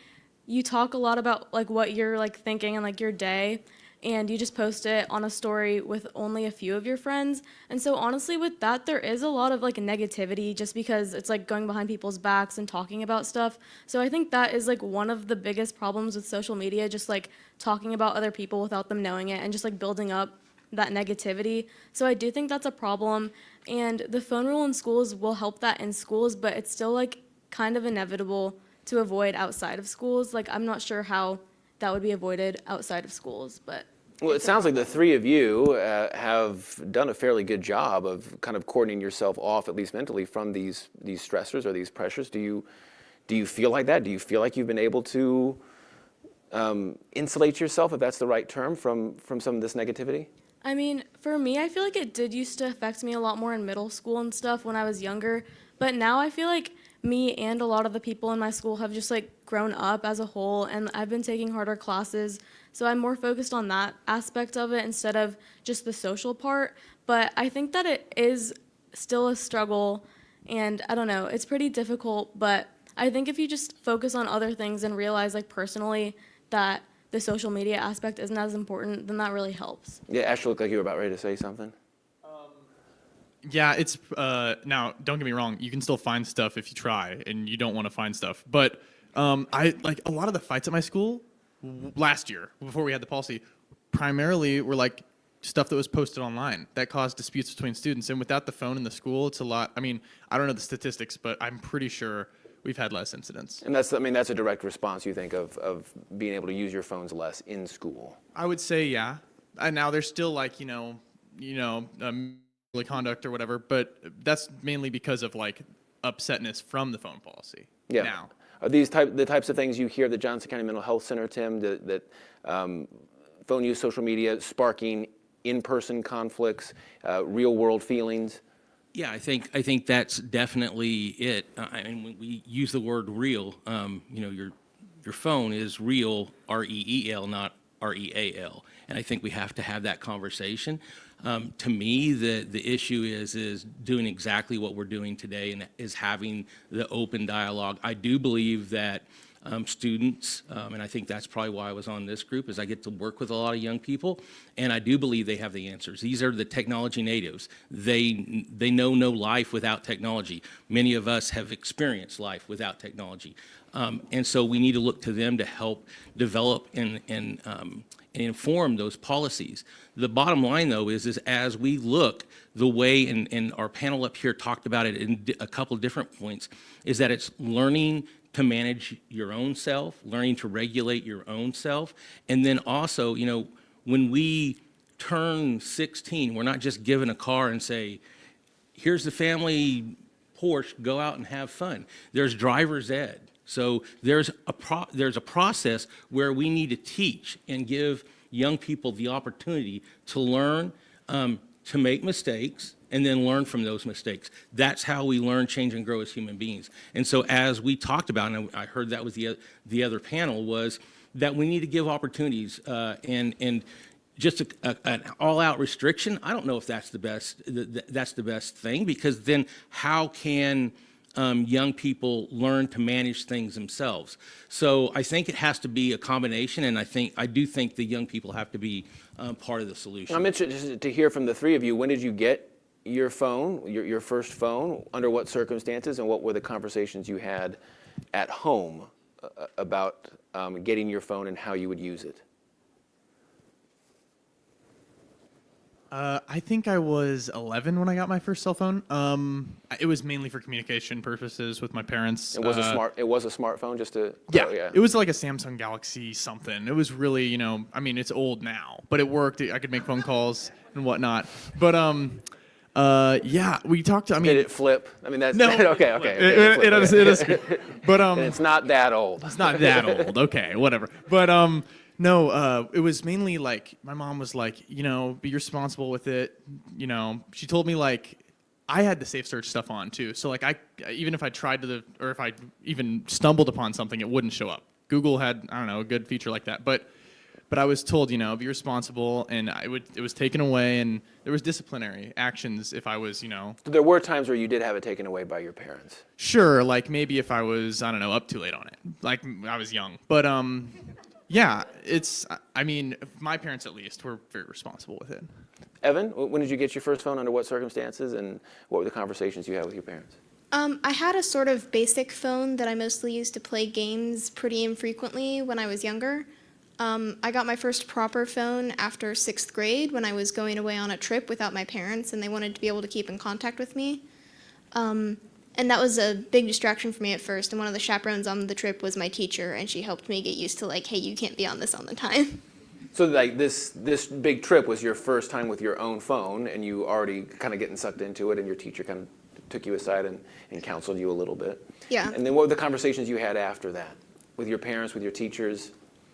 you talk a lot about like what you're like thinking and like your day, and you just post it on a story with only a few of your friends. And so honestly with that, there is a lot of like negativity just because it's like going behind people's backs and talking about stuff. So I think that is like one of the biggest problems with social media, just like talking about other people without them knowing it and just like building up that negativity. So I do think that's a problem, and the phone rule in schools will help that in schools, but it's still like kind of inevitable to avoid outside of schools. Like I'm not sure how that would be avoided outside of schools, but. Well, it sounds like the three of you have done a fairly good job of kind of coordinating yourself off, at least mentally, from these stressors or these pressures. Do you feel like that? Do you feel like you've been able to insulate yourself, if that's the right term, from some of this negativity? I mean, for me, I feel like it did used to affect me a lot more in middle school and stuff when I was younger, but now I feel like me and a lot of the people in my school have just like grown up as a whole, and I've been taking harder classes, so I'm more focused on that aspect of it instead of just the social part. But I think that it is still a struggle, and I don't know, it's pretty difficult, but I think if you just focus on other things and realize like personally that the social media aspect isn't as important, then that really helps. Yeah, Ash, you look like you were about ready to say something. Yeah, it's now. Don't get me wrong. You can still find stuff if you try, and you don't want to find stuff. But I like a lot of the fights at my school last year before we had the policy. Primarily, were like stuff that was posted online that caused disputes between students. And without the phone in the school, it's a lot. I mean, I don't know the statistics, but I'm pretty sure we've had less incidents. And that's a direct response, you think, of being able to use your phones less in school. I would say, yeah. And now there's still like conduct or whatever, but that's mainly because of like upsetness from the phone policy. Yeah. Now, Are these the types of things you hear at the Johnson County Mental Health Center, Tim, that phone use, social media, sparking in-person conflicts, real-world feelings? Yeah, I think that's definitely it. And when we use the word real, your phone is real, REEL, not REAL. And I think we have to have that conversation. To me, the issue is doing exactly what we're doing today, and is having the open dialogue. I do believe that students, and I think that's probably why I was on this group, is I get to work with a lot of young people, and I do believe they have the answers. These are the technology natives. They know no life without technology. Many of us have experienced life without technology. And so we need to look to them to help develop and inform those policies. The bottom line, though, is as we look, the way, and our panel up here talked about it in a couple of different points, is that it's learning to manage your own self, learning to regulate your own self, and then also, when we turn 16, we're not just given a car and say, here's the family Porsche, go out and have fun. There's driver's ed. So there's a process where we need to teach and give young people the opportunity to learn to make mistakes and then learn from those mistakes. That's how we learn, change, and grow as human beings. And so as we talked about, and I heard that was the other panel, was that we need to give opportunities and just an all-out restriction. I don't know if that's the best thing, because then how can young people learn to manage things themselves? So I think it has to be a combination, and I do think the young people have to be part of the solution. I'm interested to hear from the three of you. When did you get your phone, your first phone? Under what circumstances, and what were the conversations you had at home about getting your phone and how you would use it? I think I was 11 when I got my first cell phone. It was mainly for communication purposes with my parents. It was a smartphone, just to. Yeah, oh, yeah. It was like a Samsung Galaxy something. It was really, it's old now, but it worked. I could make phone calls and whatnot. But yeah, we talked. Did it flip? I mean, that's no. okay. It is. But and it's not that old. It's not that old. Okay, whatever. But no, it was mainly like my mom was like, be responsible with it. She told me like I had the safe search stuff on too. So like even if I tried or if I even stumbled upon something, it wouldn't show up. Google had, I don't know, a good feature like that. But but I was told, be responsible, and it was taken away, and there was disciplinary actions if I was, There were times where you did have it taken away by your parents. Sure, like maybe if I was, I don't know, up too late on it, like I was young. But yeah, my parents at least were very responsible with it. Evan, when did you get your first phone? Under what circumstances? And what were the conversations you had with your parents? I had a sort of basic phone that I mostly used to play games pretty infrequently when I was younger. I got my first proper phone after 6th grade when I was going away on a trip without my parents, and they wanted to be able to keep in contact with me. And that was a big distraction for me at first, and one of the chaperones on the trip was my teacher, and she helped me get used to, like, hey, you can't be on this all the time. So like this big trip was your first time with your own phone, and you already kind of getting sucked into it, and your teacher kind of took you aside and counseled you a little bit. Yeah. And then what were the conversations you had after that? With your parents, with your teachers?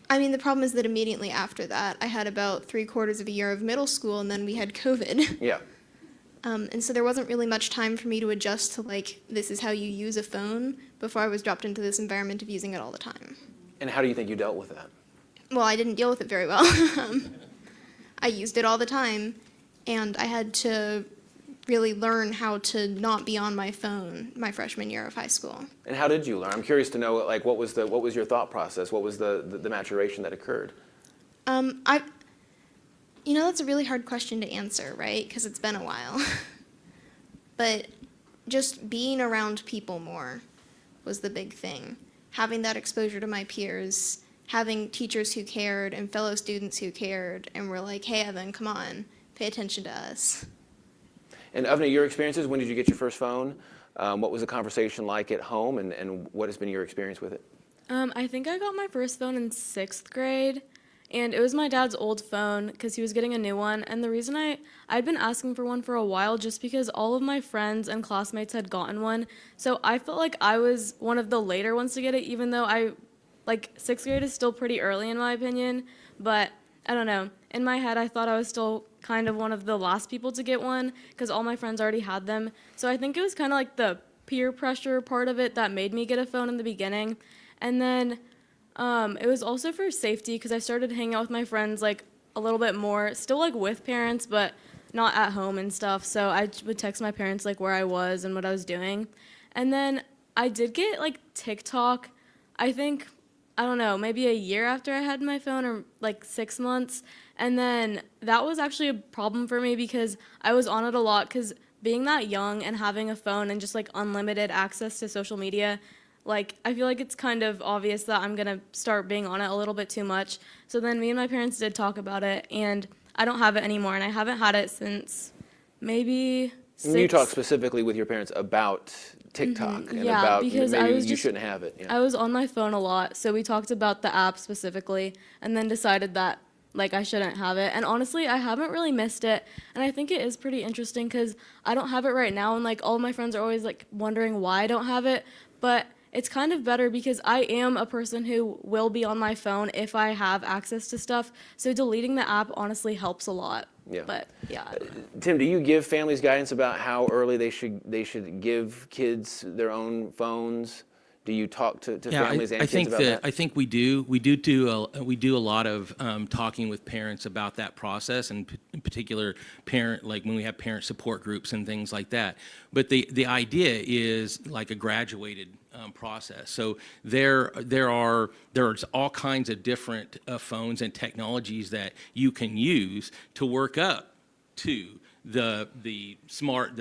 The problem is that immediately after that, I had about 3/4 of a year of middle school, and then we had COVID. Yeah. And so there wasn't really much time for me to adjust to, like, this is how you use a phone before I was dropped into this environment of using it all the time. And how do you think you dealt with that? Well, I didn't deal with it very well. I used it all the time, and I had to really learn how to not be on my phone my freshman year of high school. And how did you learn? I'm curious to know, like, what was your thought process? What was the maturation that occurred? That's a really hard question to answer, right? Because it's been a while. But just being around people more was the big thing. Having that exposure to my peers, having teachers who cared and fellow students who cared and were like, hey, Evan, come on, pay attention to us. And Avni, your experiences, when did you get your first phone? What was the conversation like at home, and what has been your experience with it? I think I got my first phone in 6th grade, and it was my dad's old phone because he was getting a new one. And the reason I'd been asking for one for a while just because all of my friends and classmates had gotten one. So I felt like I was one of the later ones to get it, even though 6th grade is still pretty early in my opinion. But I don't know. In my head, I thought I was still kind of one of the last people to get one because all my friends already had them. So I think it was kind of like the peer pressure part of it that made me get a phone in the beginning. And then it was also for safety because I started hanging out with my friends like a little bit more, still like with parents, but not at home and stuff. So I would text my parents like where I was and what I was doing. And then I did get like TikTok, I think, I don't know, maybe a year after I had my phone or like 6 months. And then that was actually a problem for me because I was on it a lot because being that young and having a phone and just like unlimited access to social media, like I feel like it's kind of obvious that I'm gonna start being on it a little bit too much. So then me and my parents did talk about it, and I don't have it anymore, and I haven't had it since maybe 6. You talked specifically with your parents about TikTok and Yeah, about because maybe I was you just- shouldn't have it. Yeah. I was on my phone a lot, so we talked about the app specifically, and then decided that like I shouldn't have it. And honestly, I haven't really missed it, and I think it is pretty interesting because I don't have it right now, and like all of my friends are always like wondering why I don't have it, but it's kind of better because I am a person who will be on my phone if I have access to stuff. So deleting the app honestly helps a lot. Yeah. But yeah. Tim, do you give families guidance about how early they should give kids their own phones? Do you talk to families and kids about that? I think we do. We do a lot of talking with parents about that process, and in particular, like when we have parent support groups and things like that. But the idea is like a graduated process. So there's all kinds of different phones and technologies that you can use to work up to the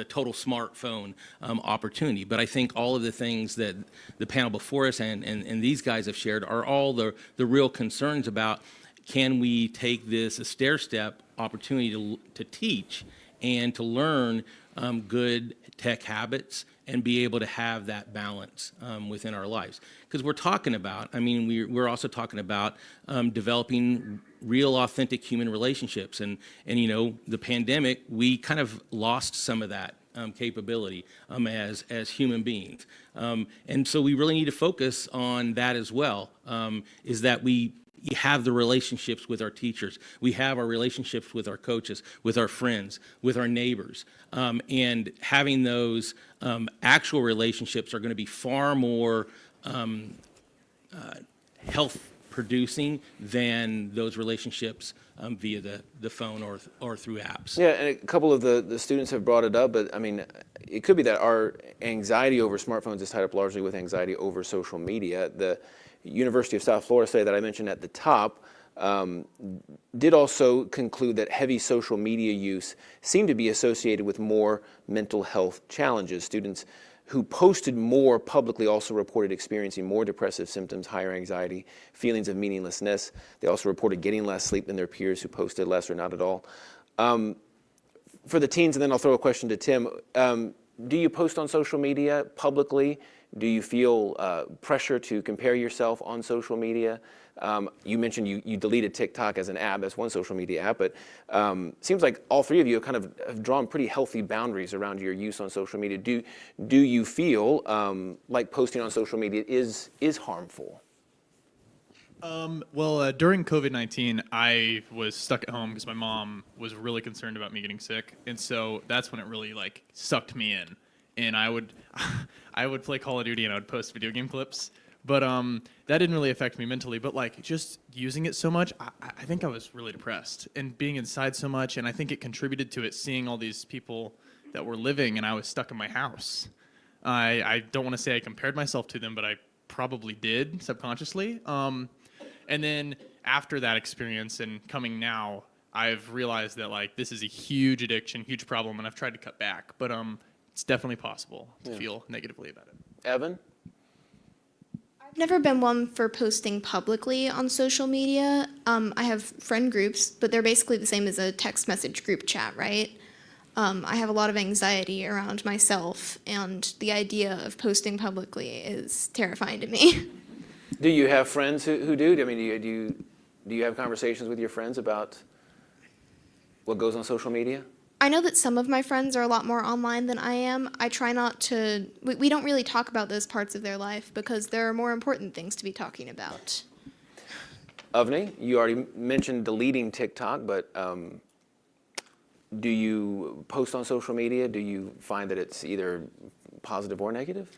total smartphone opportunity. But I think all of the things that the panel before us and these guys have shared are all the real concerns about, can we take this a stair-step opportunity to teach and to learn good tech habits and be able to have that balance within our lives. Because we're talking about, we're also talking about developing real, authentic human relationships. And the pandemic, we kind of lost some of that capability as human beings. And so we really need to focus on that as well, is that we have the relationships with our teachers. We have our relationships with our coaches, with our friends, with our neighbors. And having those actual relationships are going to be far more health producing than those relationships via the phone or through apps. Yeah, and a couple of the students have brought it up, but I mean, it could be that our anxiety over smartphones is tied up largely with anxiety over social media. The University of South Florida study that I mentioned at the top did also conclude that heavy social media use seemed to be associated with more mental health challenges. Students who posted more publicly also reported experiencing more depressive symptoms, higher anxiety, feelings of meaninglessness. They also reported getting less sleep than their peers who posted less or not at all. For the teens, and then I'll throw a question to Tim, do you post on social media publicly? Do you feel pressure to compare yourself on social media? You mentioned you deleted TikTok as an app, as one social media app, but seems like all three of you kind of have drawn pretty healthy boundaries around your use on social media. Do you feel like posting on social media is harmful? Well, during COVID-19, I was stuck at home because my mom was really concerned about me getting sick, and so that's when it really like sucked me in. And I would play Call of Duty and I would post video game clips, but that didn't really affect me mentally. But like just using it so much, I think I was really depressed and being inside so much, and I think it contributed to it. Seeing all these people that were living, and I was stuck in my house. I don't want to say I compared myself to them, but I probably did subconsciously. And then after that experience and coming now, I've realized that like this is a huge addiction, huge problem, and I've tried to cut back. But it's definitely possible to feel negatively about it. Evan? I've never been one for posting publicly on social media. I have friend groups, but they're basically the same as a text message group chat, right? I have a lot of anxiety around myself, and the idea of posting publicly is terrifying to me. Do you have friends who do? I mean, do you have conversations with your friends about what goes on social media? I know that some of my friends are a lot more online than I am. I try not to, we don't really talk about those parts of their life because there are more important things to be talking about. Avni, you already mentioned deleting TikTok, but do you post on social media? Do you find that it's either positive or negative?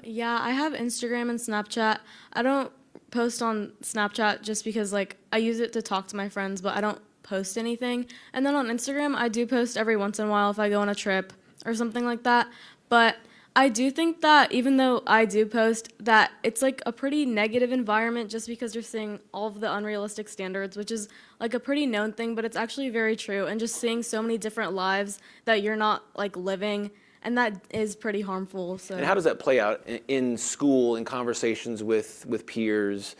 Yeah, I have Instagram and Snapchat. I don't post on Snapchat just because like I use it to talk to my friends, but I don't post anything. And then on Instagram, I do post every once in a while if I go on a trip or something like that. But I do think that even though I do post, that it's like a pretty negative environment just because you're seeing all of the unrealistic standards, which is like a pretty known thing, but it's actually very true. And just seeing so many different lives that you're not like living, and that is pretty harmful. So. And how does that play out in school, in conversations with peers?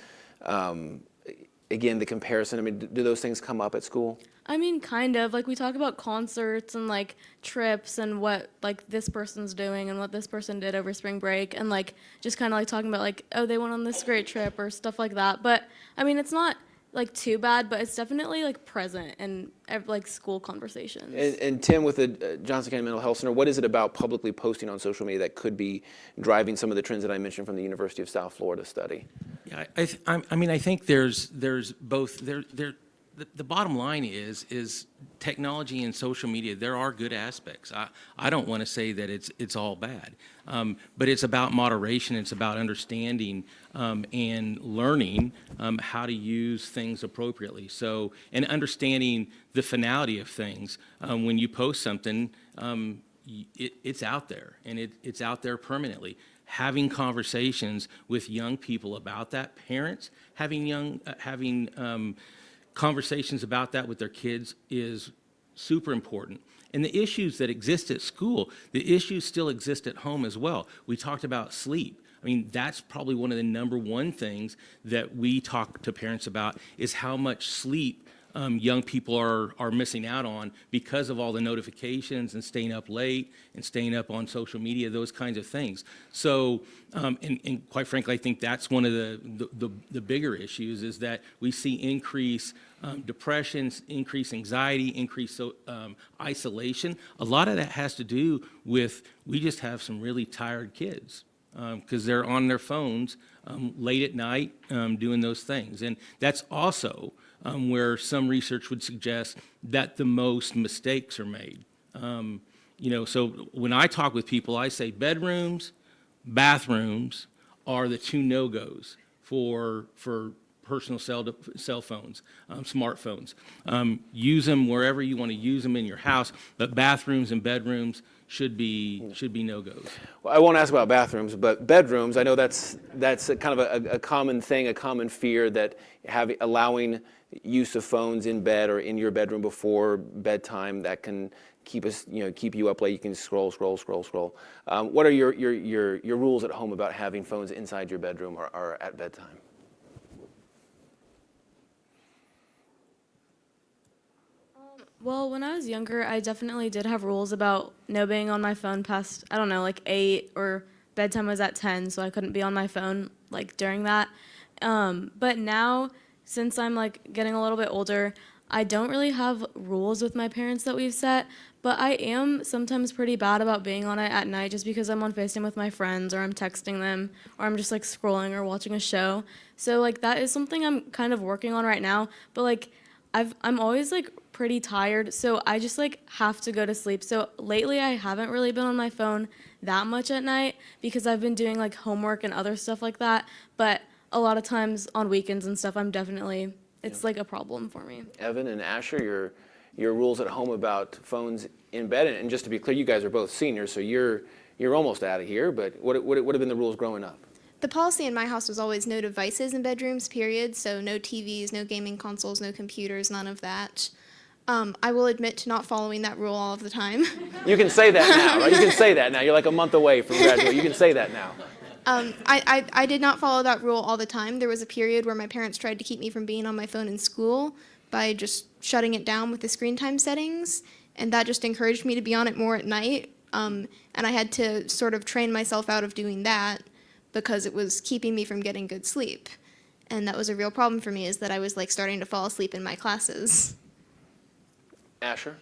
Again, the comparison, I mean, do those things come up at school? I mean, kind of. Like, we talk about concerts and, like, trips and what, like, this person's doing and what this person did over spring break. And, like, just kind of, like, talking about, like, oh, they went on this great trip or stuff like that. But, I mean, it's not, like, too bad, but it's definitely, like, present in, like, school conversations. And Tim, with the Johnson County Mental Health Center, what is it about publicly posting on social media that could be driving some of the trends that I mentioned from the University of South Florida study? Yeah, I mean, I think there's both. The bottom line is technology and social media. There are good aspects. I don't want to say that it's all bad, but it's about moderation. It's about understanding and learning how to use things appropriately. So, and understanding the finality of things. When you post something, it's out there, and it's out there permanently. Having conversations with young people about that, parents having conversations about that with their kids is super important. And the issues that exist at school, the issues still exist at home as well. We talked about sleep. I mean, that's probably one of the number one things that we talk to parents about is how much sleep young people are missing out on because of all the notifications and staying up late and staying up on social media, those kinds of things. So, and quite frankly, I think that's one of the bigger issues is that we see increase depression, increase anxiety, increase isolation. A lot of that has to do with we just have some really tired kids because they're on their phones late at night doing those things. And that's also where some research would suggest that the most mistakes are made. So when I talk with people, I say bedrooms, bathrooms are the two no-goes for personal cell phones, smartphones. Use them wherever you want to use them in your house, but bathrooms and bedrooms should be no-goes. Well, I won't ask about bathrooms, but bedrooms, I know that's a kind of a common thing, a common fear that allowing use of phones in bed or in your bedroom before bedtime, that can keep you up late. You can scroll. What are your rules at home about having phones inside your bedroom or at bedtime? Well, when I was younger, I definitely did have rules about no being on my phone past, I don't know, like 8, or bedtime was at 10, so I couldn't be on my phone like during that. But now, since I'm like getting a little bit older, I don't really have rules with my parents that we've set, but I am sometimes pretty bad about being on it at night just because I'm on FaceTime with my friends, or I'm texting them, or I'm just like scrolling or watching a show. So like that is something I'm kind of working on right now, but like I'm always like pretty tired, so I just like have to go to sleep. So lately I haven't really been on my phone that much at night because I've been doing like homework and other stuff like that, but a lot of times on weekends and stuff, it's like a problem for me. Evan and Asher, your rules at home about phones in bed, and just to be clear, you guys are both seniors, so you're almost out of here, but what have been the rules growing up? The policy in my house was always no devices in bedrooms, period. So no TVs, no gaming consoles, no computers, none of that. I will admit to not following that rule all of the time. You can say that now, right? You can say that now. You're like a month away from graduating. You can say that now. I did not follow that rule all the time. There was a period where my parents tried to keep me from being on my phone in school by just shutting it down with the screen time settings, and that just encouraged me to be on it more at night. And I had to sort of train myself out of doing that because it was keeping me from getting good sleep. And that was a real problem for me, is that I was like starting to fall asleep in my classes. Asher?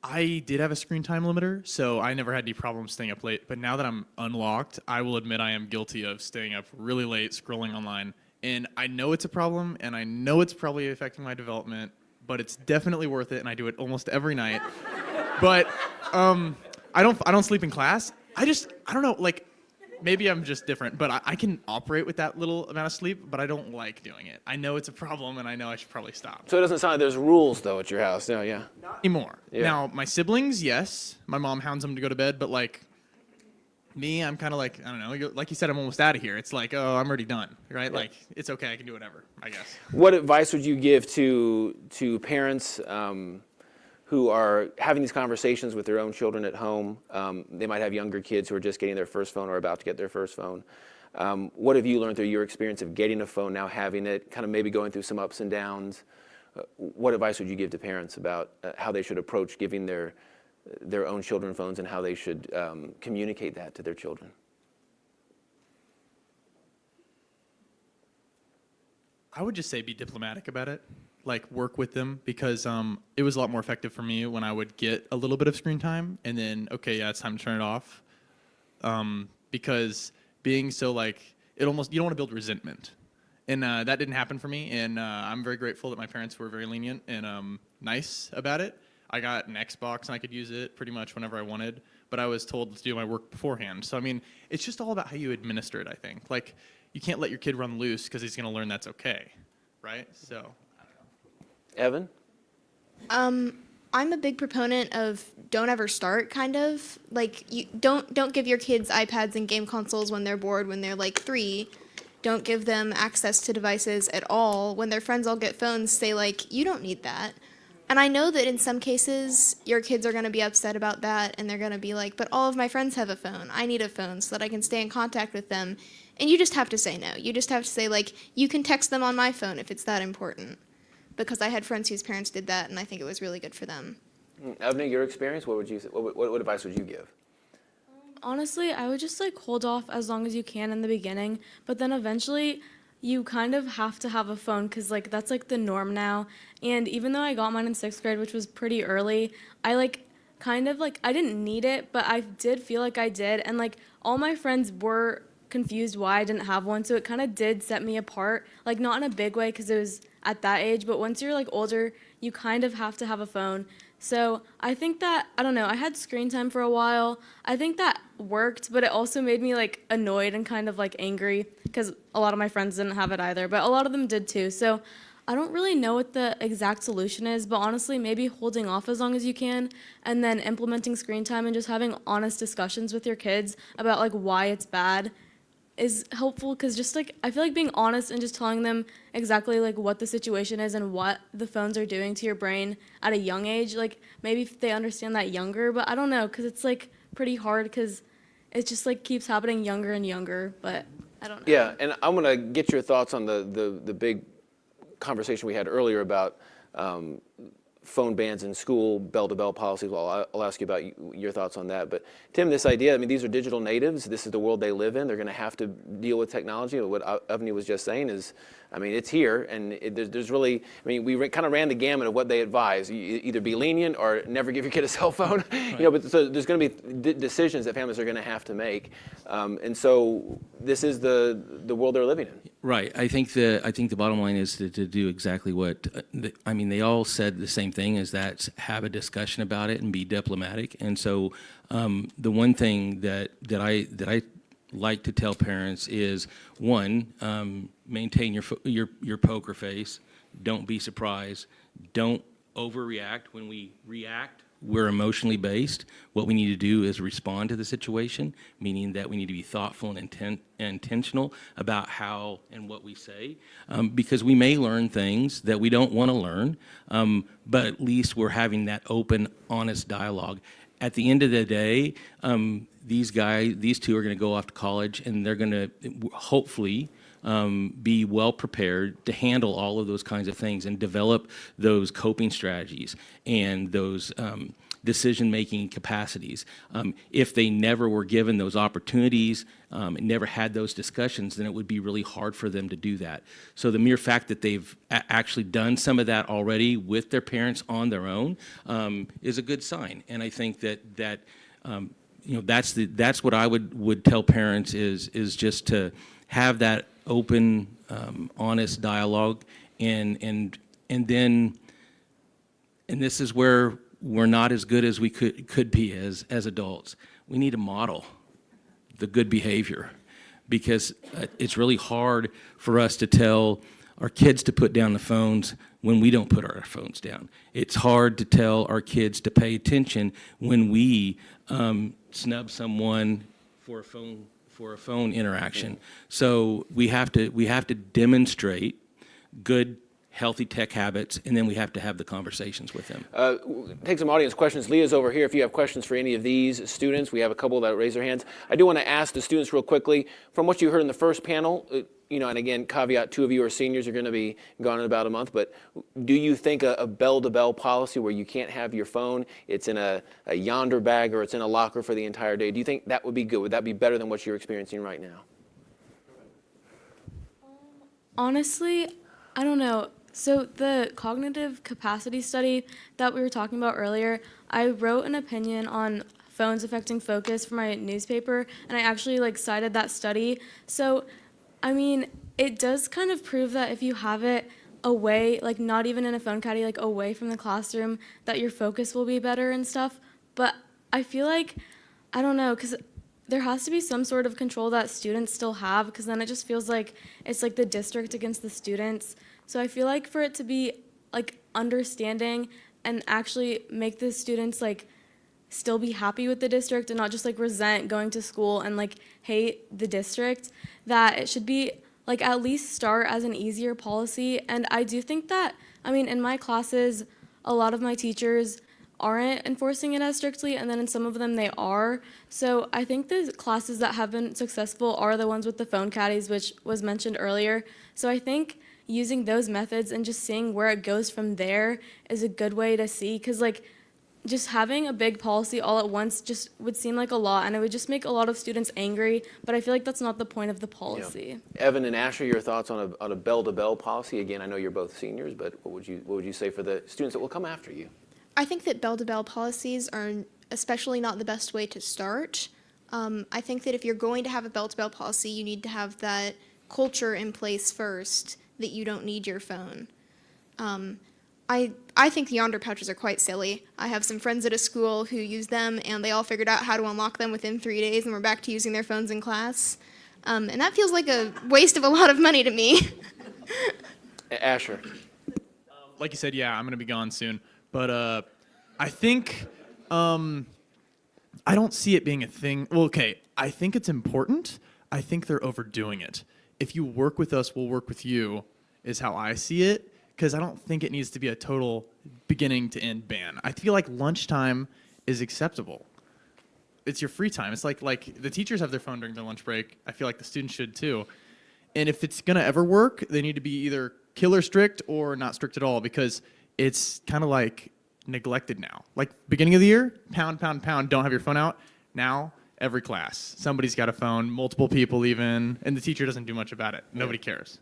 I did have a screen time limiter, so I never had any problems staying up late. But now that I'm unlocked, I will admit I am guilty of staying up really late, scrolling online. And I know it's a problem, and I know it's probably affecting my development, but it's definitely worth it, and I do it almost every night. But I don't sleep in class. I don't know, like, maybe I'm just different, but I can operate with that little amount of sleep, but I don't like doing it. I know it's a problem, and I know I should probably stop. So it doesn't sound like there's rules, though, at your house. No, yeah. Not anymore. Yeah. Now, my siblings, yes. My mom hounds them to go to bed, but, like, me, I'm kind of like, I don't know, like you said, I'm almost out of here. It's like, oh, I'm already done, right? Yeah. Like, it's okay, I can do whatever, I guess. What advice would you give to parents who are having these conversations with their own children at home? They might have younger kids who are just getting their first phone or about to get their first phone. What have you learned through your experience of getting a phone, now having it, kind of maybe going through some ups and downs? What advice would you give to parents about how they should approach giving their own children phones and how they should communicate that to their children? I would just say be diplomatic about it. Like, work with them, because it was a lot more effective for me when I would get a little bit of screen time and then, okay, yeah, it's time to turn it off. Because being so, like, you don't want to build resentment. And that didn't happen for me, and I'm very grateful that my parents were very lenient and nice about it. I got an Xbox, and I could use it pretty much whenever I wanted, but I was told to do my work beforehand. So, I mean, it's just all about how you administer it, I think. Like, you can't let your kid run loose because he's going to learn that's okay, right? So... Evan? I'm a big proponent of don't ever start, kind of. Like, you don't give your kids iPads and game consoles when they're bored, when they're like 3. Don't give them access to devices at all. When their friends all get phones, say like, you don't need that. And I know that in some cases, your kids are going to be upset about that, and they're going to be like, but all of my friends have a phone. I need a phone so that I can stay in contact with them. And you just have to say no. You just have to say, like, you can text them on my phone if it's that important. Because I had friends whose parents did that, and I think it was really good for them. Avni, your experience, what would you say? What advice would you give? Honestly, I would just like hold off as long as you can in the beginning, but then eventually you kind of have to have a phone because like that's like the norm now. And even though I got mine in 6th grade, which was pretty early, I like kind of like, I didn't need it, but I did feel like I did. And like all my friends were confused why I didn't have one, so it kind of did set me apart. Like not in a big way because it was at that age, but once you're like older, you kind of have to have a phone So I think that, I don't know, I had screen time for a while. I think that worked, but it also made me like annoyed and kind of like angry because a lot of my friends didn't have it either, but a lot of them did too. So I don't really know what the exact solution is, but honestly, maybe holding off as long as you can and then implementing screen time and just having honest discussions with your kids about like why it's bad is helpful, because just like I feel like being honest and just telling them exactly like what the situation is and what the phones are doing to your brain at a young age, like maybe if they understand that younger, but I don't know, because it's like pretty hard because it just like keeps happening younger and younger, but I don't know. Yeah, and I'm gonna get your thoughts on the big conversation we had earlier about phone bans in school, bell-to-bell policies. Well, I'll ask you about your thoughts on that. But Tim, this idea, I mean, these are digital natives. This is the world they live in. They're going to have to deal with technology. What Avni was just saying is, I mean, it's here, and there's really, I mean, we kind of ran the gamut of what they advise. You either be lenient or never give your kid a cell phone. Right. You know, but so there's going to be decisions that families are going to have to make, and so this is the world they're living in. Right. I think the bottom line is to do exactly what I mean. They all said the same thing: is that have a discussion about it and be diplomatic. And so the one thing that I like to tell parents is, one, maintain your poker face. Don't be surprised. Don't overreact. When we react, we're emotionally based. What we need to do is respond to the situation, meaning that we need to be thoughtful and intentional about how and what we say, because we may learn things that we don't want to learn, but at least we're having that open, honest dialogue. At the end of the day, these two are going to go off to college, and they're going to hopefully be well prepared to handle all of those kinds of things and develop those coping strategies and those decision-making capacities. If they never were given those opportunities, and never had those discussions, then it would be really hard for them to do that. So the mere fact that they've actually done some of that already with their parents on their own is a good sign. And I think that you know, that's what I would tell parents is just to have that open, honest dialogue, and this is where we're not as good as we could be as adults. We need to model the good behavior, because it's really hard for us to tell our kids to put down the phones when we don't put our phones down. It's hard to tell our kids to pay attention when we snub someone for a phone interaction. So we have to demonstrate good, healthy tech habits, and then we have to have the conversations with them. Take some audience questions. Leah's over here. If you have questions for any of these students, we have a couple that raise their hands. I do want to ask the students real quickly, from what you heard in the first panel, you know, and again, caveat, 2 of you are seniors, you're going to be gone in about a month, but do you think a bell-to-bell policy where you can't have your phone, it's in a yonder bag or it's in a locker for the entire day, do you think that would be good? Would that be better than what you're experiencing right now? Honestly, I don't know. So the cognitive capacity study that we were talking about earlier, I wrote an opinion on phones affecting focus for my newspaper, and I actually cited that study. So, I mean, it does kind of prove that if you have it away, not even in a phone caddy, away from the classroom, that your focus will be better and stuff. But I feel like, I don't know, because there has to be some sort of control that students still have, because then it just feels like it's the district against the students. So I feel like for it to be understanding and actually make the students still be happy with the district and not just resent going to school and hate the district, that it should be at least start as an easier policy. And I do think that, I mean, in my classes, a lot of my teachers aren't enforcing it as strictly, and then in some of them they are. So I think the classes that have been successful are the ones with the phone caddies, which was mentioned earlier. So I think using those methods and just seeing where it goes from there is a good way to see, because just having a big policy all at once just would seem like a lot, and it would just make a lot of students angry, but I feel like that's not the point of the policy. Yeah. Evan and Asher, your thoughts on a bell-to-bell policy? Again, I know you're both seniors, but what would you say for the students that will come after you? I think that bell-to-bell policies are especially not the best way to start. I think that if you're going to have a bell-to-bell policy, you need to have that culture in place first, that you don't need your phone. I think the Yonder pouches are quite silly. I have some friends at a school who use them, and they all figured out how to unlock them within 3 days, and we're back to using their phones in class. And that feels like a waste of a lot of money to me. Asher. Like you said, yeah, I'm going to be gone soon. But I think I don't see it being a thing. Well, okay, I think it's important. I think they're overdoing it. If you work with us, we'll work with you, is how I see it, because I don't think it needs to be a total beginning to end ban. I feel like lunchtime is acceptable. It's your free time. It's like the teachers have their phone during their lunch break. I feel like the students should too. And if it's going to ever work, they need to be either killer strict or not strict at all, because it's kind of like neglected now. Like beginning of the year, pound, don't have your phone out. Now, every class, somebody's got a phone, multiple people even, and the teacher doesn't do much about it. Nobody cares.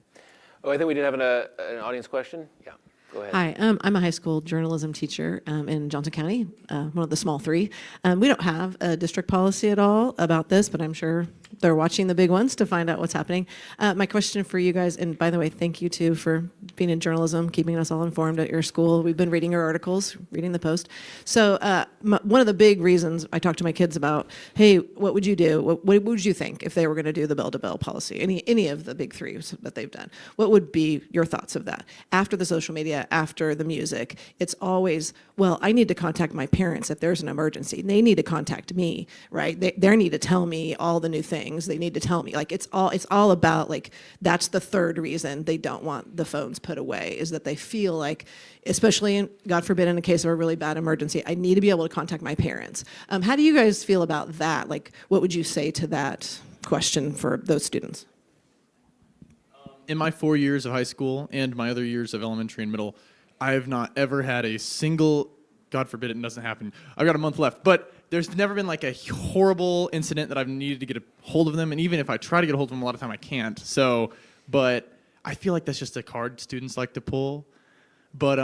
Oh, I think we did have an audience question. Yeah, go ahead. Hi, I'm a high school journalism teacher in Johnson County, one of the small three. We don't have a district policy at all about this, but I'm sure they're watching the big ones to find out what's happening. My question for you guys, and by the way, thank you too for being in journalism, keeping us all informed at your school. We've been reading your articles, reading the Post. So one of the big reasons I talk to my kids about, hey, what would you do? What would you think if they were going to do the bell-to-bell policy? Any of the big three that they've done. What would be your thoughts of that? After the social media, after the music, it's always, well, I need to contact my parents if there's an emergency. They need to contact me, right? They need to tell me all the new things. They need to tell me. Like it's all about like that's the third reason they don't want the phones put away is that they feel like, especially in, God forbid, in the case of a really bad emergency, I need to be able to contact my parents. How do you guys feel about that? Like, what would you say to that question for those students? In my 4 years of high school and my other years of elementary and middle, I have not ever had a single, God forbid it doesn't happen, I've got a month left, but there's never been like a horrible incident that I've needed to get a hold of them, and even if I try to get a hold of them, a lot of time I can't. So, but I feel like that's just a card students like to pull. But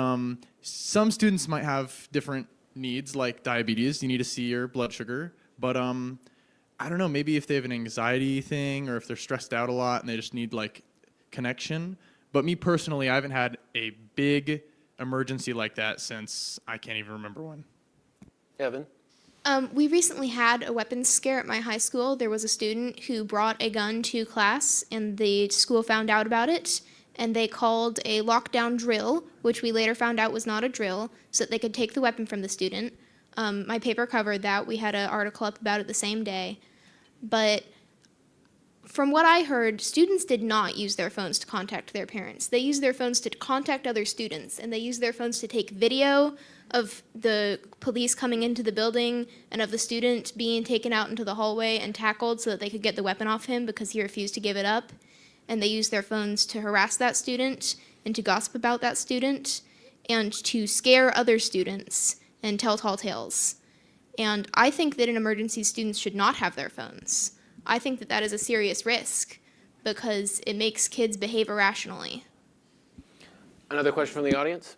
some students might have different needs, like diabetes. You need to see your blood sugar. But I don't know, maybe if they have an anxiety thing or if they're stressed out a lot and they just need like connection. But me personally, I haven't had a big emergency like that since I can't even remember when. Evan? We recently had a weapons scare at my high school. There was a student who brought a gun to class, and the school found out about it, and they called a lockdown drill, which we later found out was not a drill, so that they could take the weapon from the student. My paper covered that. We had an article up about it the same day. But from what I heard, students did not use their phones to contact their parents. They used their phones to contact other students, and they used their phones to take video of the police coming into the building and of the student being taken out into the hallway and tackled so that they could get the weapon off him because he refused to give it up. And they used their phones to harass that student and to gossip about that student and to scare other students and tell tall tales. And I think that in emergencies, students should not have their phones. I think that that is a serious risk because it makes kids behave irrationally. Another question from the audience?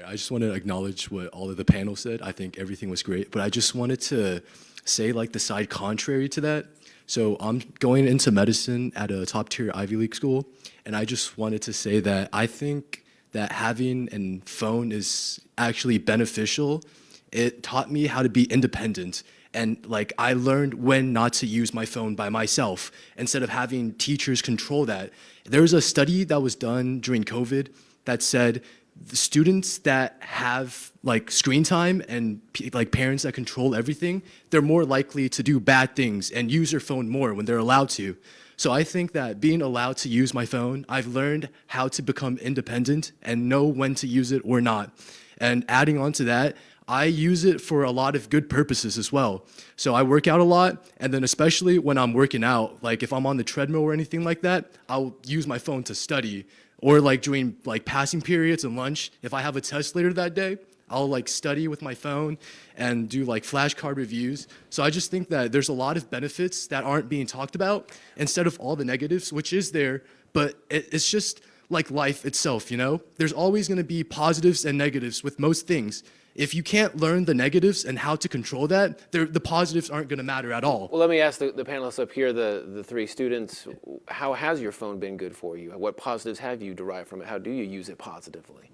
I just want to acknowledge what all of the panel said. I think everything was great, but I just wanted to say like the side contrary to that. So I'm going into medicine at a top tier Ivy League school, and I just wanted to say that I think that having a phone is actually beneficial. It taught me how to be independent, and like I learned when not to use my phone by myself instead of having teachers control that. There was a study that was done during COVID that said the students that have like screen time and like parents that control everything, they're more likely to do bad things and use their phone more when they're allowed to. So I think that being allowed to use my phone, I've learned how to become independent and know when to use it or not. And adding on to that, I use it for a lot of good purposes as well. So I work out a lot, and then especially when I'm working out, like if I'm on the treadmill or anything like that, I'll use my phone to study. Or like during like passing periods and lunch, if I have a test later that day, I'll like study with my phone and do like flashcard reviews. So I just think that there's a lot of benefits that aren't being talked about instead of all the negatives, which is there, but it's just like life itself, you know? There's always going to be positives and negatives with most things. If you can't learn the negatives and how to control that, the positives aren't going to matter at all. Well, let me ask the panelists up here, the three students, how has your phone been good for you? What positives have you derived from it? How do you use it positively?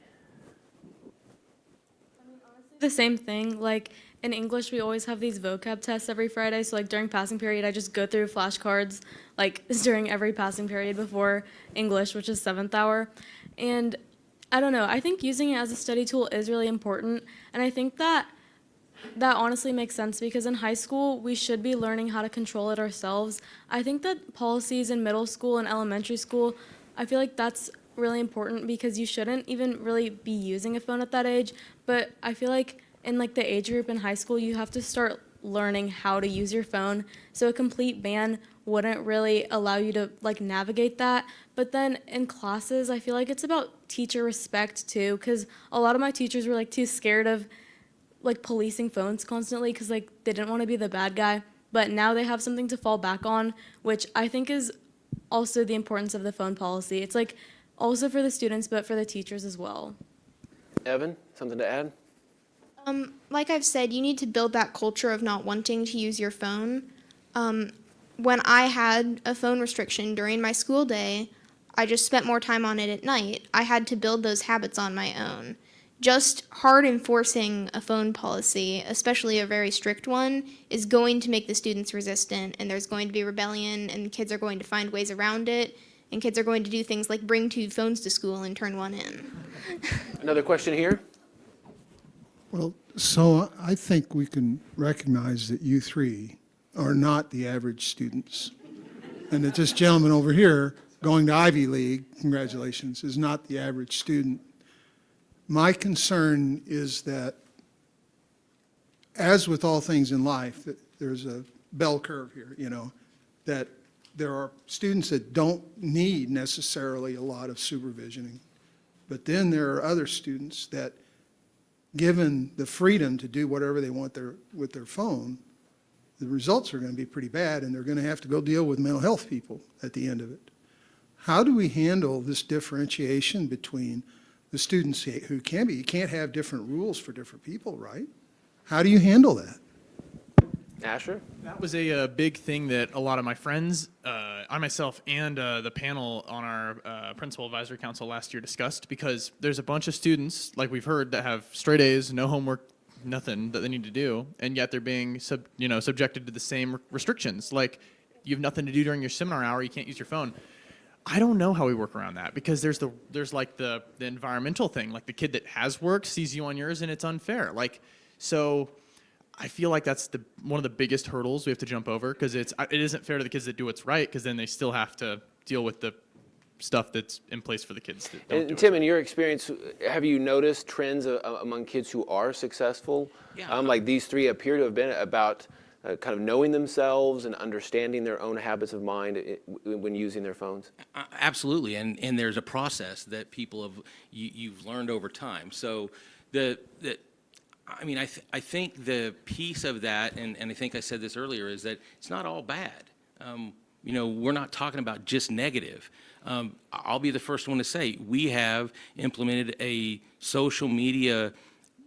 The same thing. Like in English, we always have these vocab tests every Friday. So like during passing period, I just go through flashcards like during every passing period before English, which is 7th hour. And I don't know, I think using it as a study tool is really important. And I think that honestly makes sense because in high school, we should be learning how to control it ourselves. I think that policies in middle school and elementary school, I feel like that's really important because you shouldn't even really be using a phone at that age. But I feel like in like the age group in high school, you have to start learning how to use your phone. So a complete ban wouldn't really allow you to like navigate that. But then in classes, I feel like it's about teacher respect too, because a lot of my teachers were like too scared of like policing phones constantly because like they didn't want to be the bad guy. But now they have something to fall back on, which I think is also the importance of the phone policy. It's like also for the students, but for the teachers as well. Evan, something to add? Like I've said, you need to build that culture of not wanting to use your phone. When I had a phone restriction during my school day, I just spent more time on it at night. I had to build those habits on my own. Just hard enforcing a phone policy, especially a very strict one, is going to make the students resistant, and there's going to be rebellion, and kids are going to find ways around it, and kids are going to do things like bring 2 phones to school and turn one in. Another question here? Well, so I think we can recognize that you three are not the average students. And that this gentleman over here, going to Ivy League, congratulations, is not the average student. My concern is that, as with all things in life, that there's a bell curve here, you know, that there are students that don't need necessarily a lot of supervisioning. But then there are other students that, given the freedom to do whatever they want with their phone, the results are going to be pretty bad, and they're going to have to go deal with mental health people at the end of it. How do we handle this differentiation between the students who can be? You can't have different rules for different people, right? How do you handle that? Asher? That was a big thing that a lot of my friends, I myself, and the panel on our Principal Advisory Council last year discussed, because there's a bunch of students, like we've heard, that have straight A's, no homework, nothing that they need to do, and yet they're being subjected to the same restrictions. Like, you have nothing to do during your seminar hour, you can't use your phone. I don't know how we work around that, because there's like the environmental thing. Like, the kid that has work sees you on yours, and it's unfair. Like, so I feel like that's one of the biggest hurdles we have to jump over, because it isn't fair to the kids that do what's right, because then they still have to deal with the stuff that's in place for the kids that don't do And it. Tim, in your experience, have you noticed trends among kids who are successful? Yeah. Like these three appear to have been about kind of knowing themselves and understanding their own habits of mind when using their phones? Absolutely, and there's a process that people have you've learned over time. So I think the piece of that, and I think I said this earlier, is that it's not all bad. We're not talking about just negative. I'll be the first one to say we have implemented a social media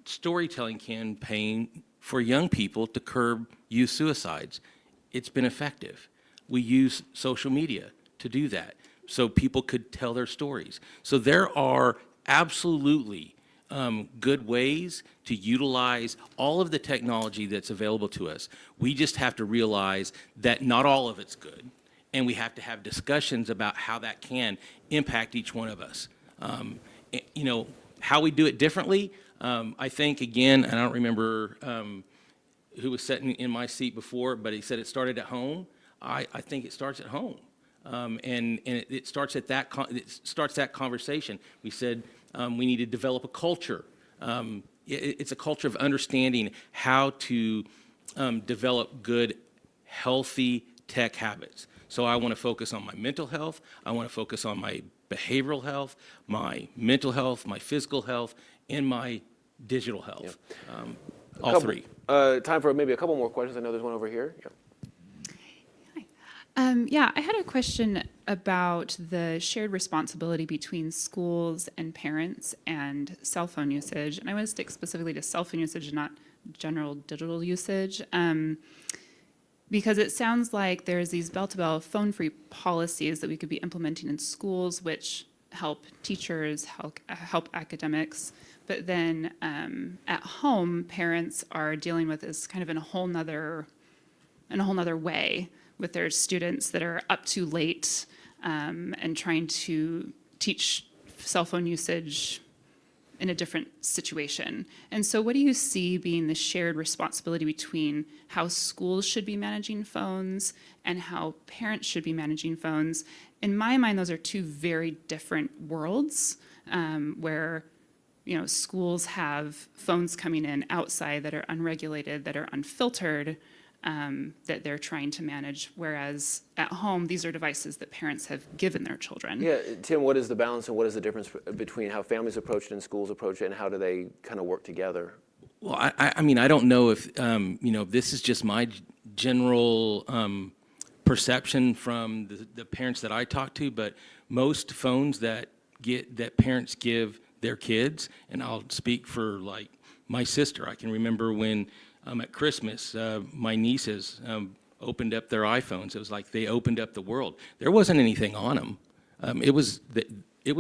storytelling campaign for young people to curb youth suicides. It's been effective. We use social media to do that so people could tell their stories. So there are absolutely good ways to utilize all of the technology that's available to us. We just have to realize that not all of it's good, and we have to have discussions about how that can impact each one of us. How we do it differently, I think, again, and I don't remember who was sitting in my seat before, but he said it started at home. I think it starts at home, and it starts at that. It starts that conversation. We said we need to develop a culture. It's a culture of understanding how to develop good, healthy tech habits. So I want to focus on my mental health. I want to focus on my behavioral health, my mental health, my physical health, and my digital health. All three. Time for maybe a couple more questions. I know there's one over here. Yeah. Yeah, I had a question about the shared responsibility between schools and parents and cell phone usage. And I want to stick specifically to cell phone usage and not general digital usage. Because it sounds like there's these bell-to-bell phone-free policies that we could be implementing in schools, which help teachers, help academics. But then at home, parents are dealing with this kind of in a whole nother way, with their students that are up too late and trying to teach cell phone usage in a different situation. And so what do you see being the shared responsibility between how schools should be managing phones and how parents should be managing phones? In my mind, those are two very different worlds where schools have phones coming in outside that are unregulated, that are unfiltered, that they're trying to manage, whereas at home, these are devices that parents have given their children. Yeah, Tim, what is the balance and what is the difference between how families approach it and schools approach it, and how do they kind of work together? Well, I mean, I don't know if, this is just my general perception from the parents that I talk to, but most phones that parents give their kids, and I'll speak for like my sister. I can remember when at Christmas, my nieces opened up their iPhones. It was like they opened up the world. There wasn't anything on them. It was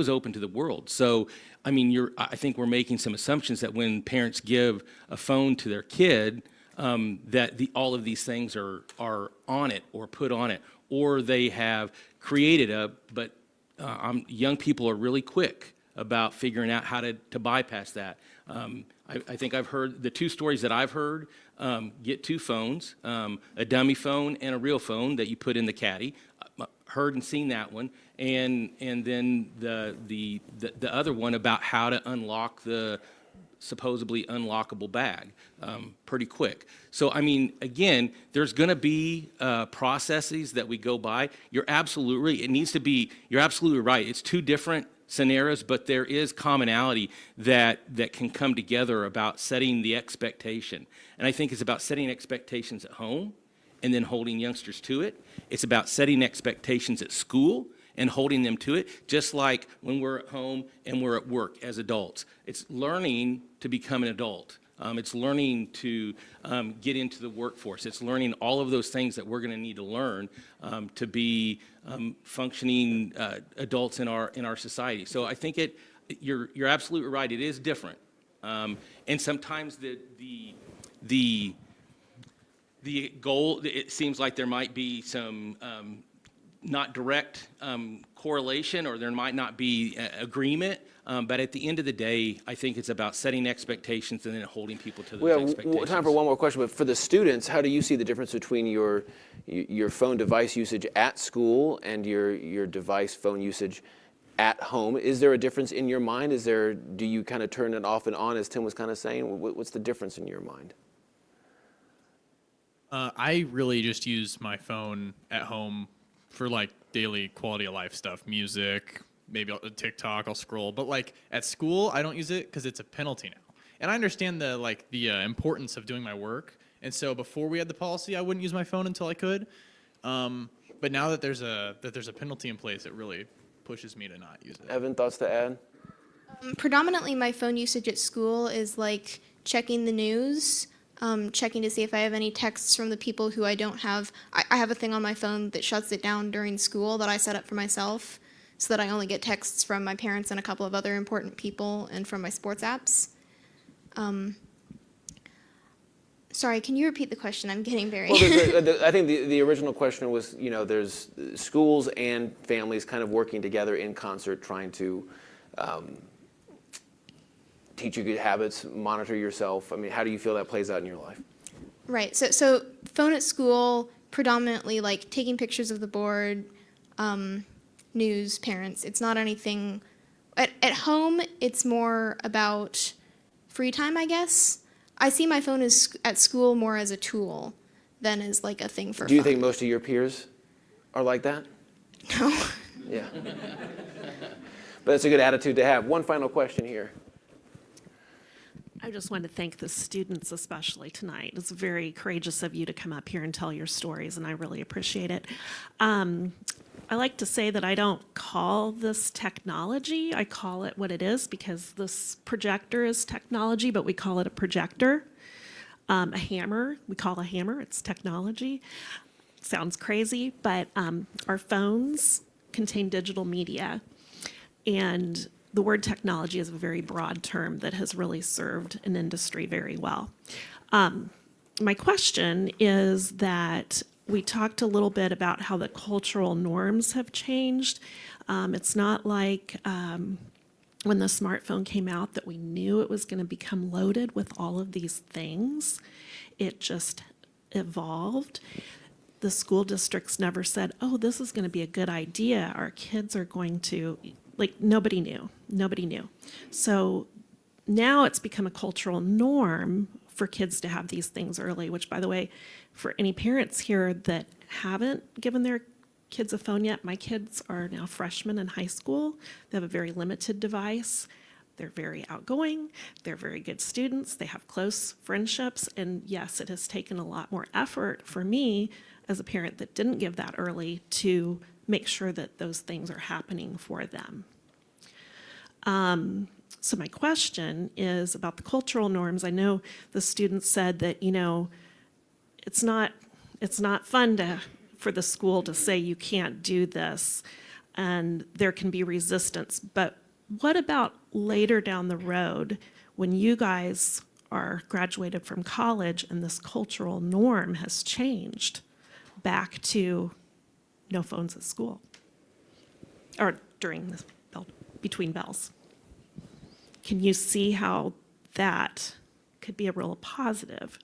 open to the world. So, I mean, I think we're making some assumptions that when parents give a phone to their kid, that all of these things are on it or put on it, or they have created but young people are really quick about figuring out how to bypass that. I think I've heard the two stories that I've heard. Get two phones, a dummy phone and a real phone that you put in the caddy. Heard and seen that one, and then the other one about how to unlock the supposedly unlockable bag pretty quick. So I mean, again, there's going to be processes that we go by. You're absolutely right. It's two different scenarios, but there is commonality that can come together about setting the expectation. And I think it's about setting expectations at home and then holding youngsters to it. It's about setting expectations at school and holding them to it, just like when we're at home and we're at work as adults. It's learning to become an adult. It's learning to get into the workforce. It's learning all of those things that we're going to need to learn to be functioning adults in our society. So I think you're absolutely right. It is different, and sometimes the goal. It seems like there might be some not direct correlation, or there might not be agreement. But at the end of the day, I think it's about setting expectations and then holding people to those expectations. Time for one more question, but for the students, how do you see the difference between your phone device usage at school and your device phone usage at home? Is there a difference in your mind? Do you kind of turn it off and on, as Tim was kind of saying? What's the difference in your mind? I really just use my phone at home for like daily quality of life stuff, music, maybe TikTok, I'll scroll. But like at school, I don't use it because it's a penalty now. And I understand the importance of doing my work. And so before we had the policy, I wouldn't use my phone until I could. But now that there's a penalty in place, it really pushes me to not use it. Evan, thoughts to add? Predominantly, my phone usage at school is like checking the news, checking to see if I have any texts from the people who I don't have. I have a thing on my phone that shuts it down during school that I set up for myself, so that I only get texts from my parents and a couple of other important people and from my sports apps. Sorry, can you repeat the question? I'm getting very... Well, I think the original question was, there's schools and families kind of working together in concert, trying to teach you good habits, monitor yourself. I mean, how do you feel that plays out in your life? Right, so phone at school, predominantly like taking pictures of the board, news, parents. It's not anything... At home, it's more about free time, I guess. I see my phone at school more as a tool than as like a thing for fun. Do you think most of your peers are like that? No. Yeah. But it's a good attitude to have. One final question here. I just want to thank the students especially tonight. It's very courageous of you to come up here and tell your stories, and I really appreciate it. I like to say that I don't call this technology. I call it what it is because this projector is technology, but we call it a projector. A hammer, we call a hammer, it's technology. Sounds crazy, but our phones contain digital media. And the word technology is a very broad term that has really served an industry very well. My question is that we talked a little bit about how the cultural norms have changed. It's not like when the smartphone came out that we knew it was going to become loaded with all of these things. It just evolved. The school districts never said, oh, this is going to be a good idea. Our kids are going to, like, nobody knew. Nobody knew. So now it's become a cultural norm for kids to have these things early, which, by the way, for any parents here that haven't given their kids a phone yet, my kids are now freshmen in high school. They have a very limited device. They're very outgoing. They're very good students. They have close friendships. And yes, it has taken a lot more effort for me as a parent that didn't give that early to make sure that those things are happening for them. So my question is about the cultural norms. I know the students said that, you know, it's not fun for the school to say you can't do this, and there can be resistance. But what about later down the road when you guys are graduated from college and this cultural norm has changed back to no phones at school or during the bell, between bells? Can you see how that could be a real positive?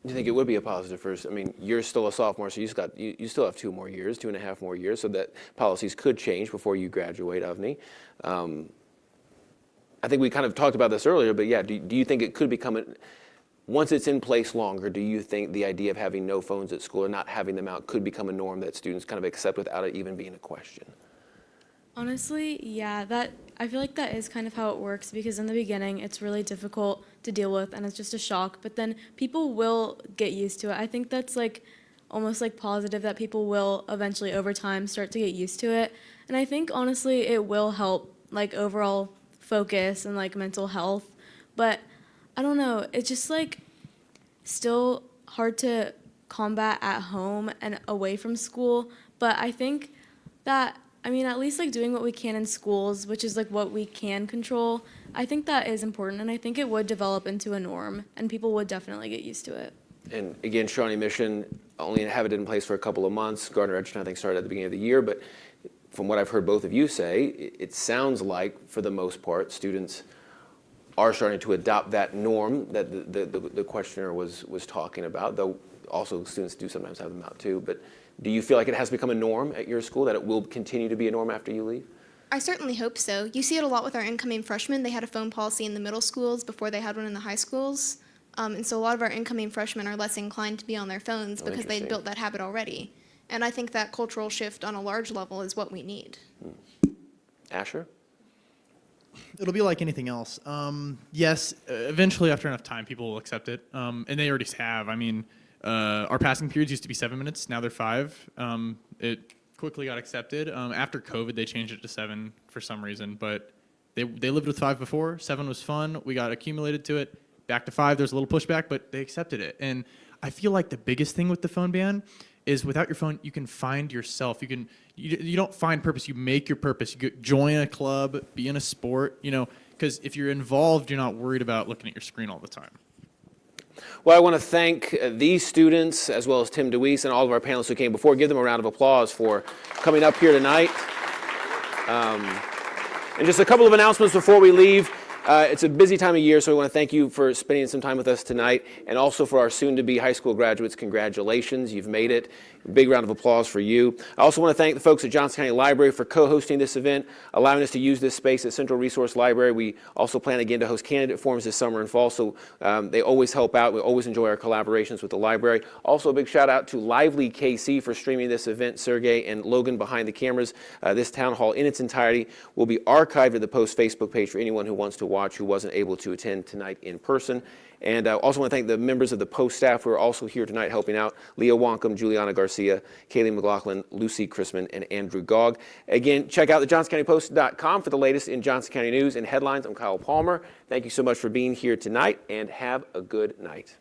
Do you think it would be a positive first? I mean, you're still a sophomore, so you still have 2 more years, 2.5 more years, so that policies could change before you graduate, Avni. I think we kind of talked about this earlier, but yeah, do you think it could become, once it's in place longer, do you think the idea of having no phones at school or not having them out could become a norm that students kind of accept without it even being a question? Honestly, yeah, I feel like that is kind of how it works because in the beginning it's really difficult to deal with and it's just a shock, but then people will get used to it. I think that's like almost like positive that people will eventually over time start to get used to it. And I think honestly it will help like overall focus and like mental health, but I don't know, it's just like still hard to combat at home and away from school, but I think that at least like doing what we can in schools, which is like what we can control, I think that is important, and I think it would develop into a norm, and people would definitely get used to it. And again, Shawnee Mission only have it in place for a couple of months. Gardner Edgerton, I think, started at the beginning of the year, but from what I've heard both of you say, it sounds like, for the most part, students are starting to adopt that norm that the questioner was talking about, though also students do sometimes have them out too. But do you feel like it has become a norm at your school, that it will continue to be a norm after you leave? I certainly hope so. You see it a lot with our incoming freshmen. They had a phone policy in the middle schools before they had one in the high schools. And so a lot of our incoming freshmen are less inclined to be on their phones because they'd built that habit already. And I think that cultural shift on a large level is what we need. Asher? It'll be like anything else. Yes, eventually after enough time, people will accept it. And they already have. I mean, our passing periods used to be 7 minutes. Now they're 5. It quickly got accepted. After COVID, they changed it to 7 for some reason. But they lived with 5 before. 7 was fun. We got accumulated to it. Back to 5, there's a little pushback, but they accepted it. And I feel like the biggest thing with the phone ban is without your phone, you can find yourself. You don't find purpose. You make your purpose. You join a club, be in a sport, because if you're involved, you're not worried about looking at your screen all the time. Well, I want to thank these students, as well as Tim DeWeese and all of our panelists who came before. Give them a round of applause for coming up here tonight. And just a couple of announcements before we leave. It's a busy time of year, so we want to thank you for spending some time with us tonight, and also for our soon-to-be high school graduates. Congratulations, you've made it. A big round of applause for you. I also want to thank the folks at Johnson County Library for co-hosting this event, allowing us to use this space at Central Resource Library. We also plan again to host candidate forums this summer and fall, so they always help out. We always enjoy our collaborations with the library. Also, a big shout out to Lively KC for streaming this event. Sergey and Logan behind the cameras. This town hall in its entirety will be archived at the Post Facebook page for anyone who wants to watch. watch who wasn't able to attend tonight in person. And I also want to thank the members of the Post staff who are also here tonight helping out: Leah Wonkum, Juliana Garcia, Kaylee McLaughlin, Lucy Chrisman, and Andrew Gogg. Again, check out the JohnsonCountyPost.com for the latest in Johnson County news and headlines. I'm Kyle Palmer. Thank you so much for being here tonight, and have a good night.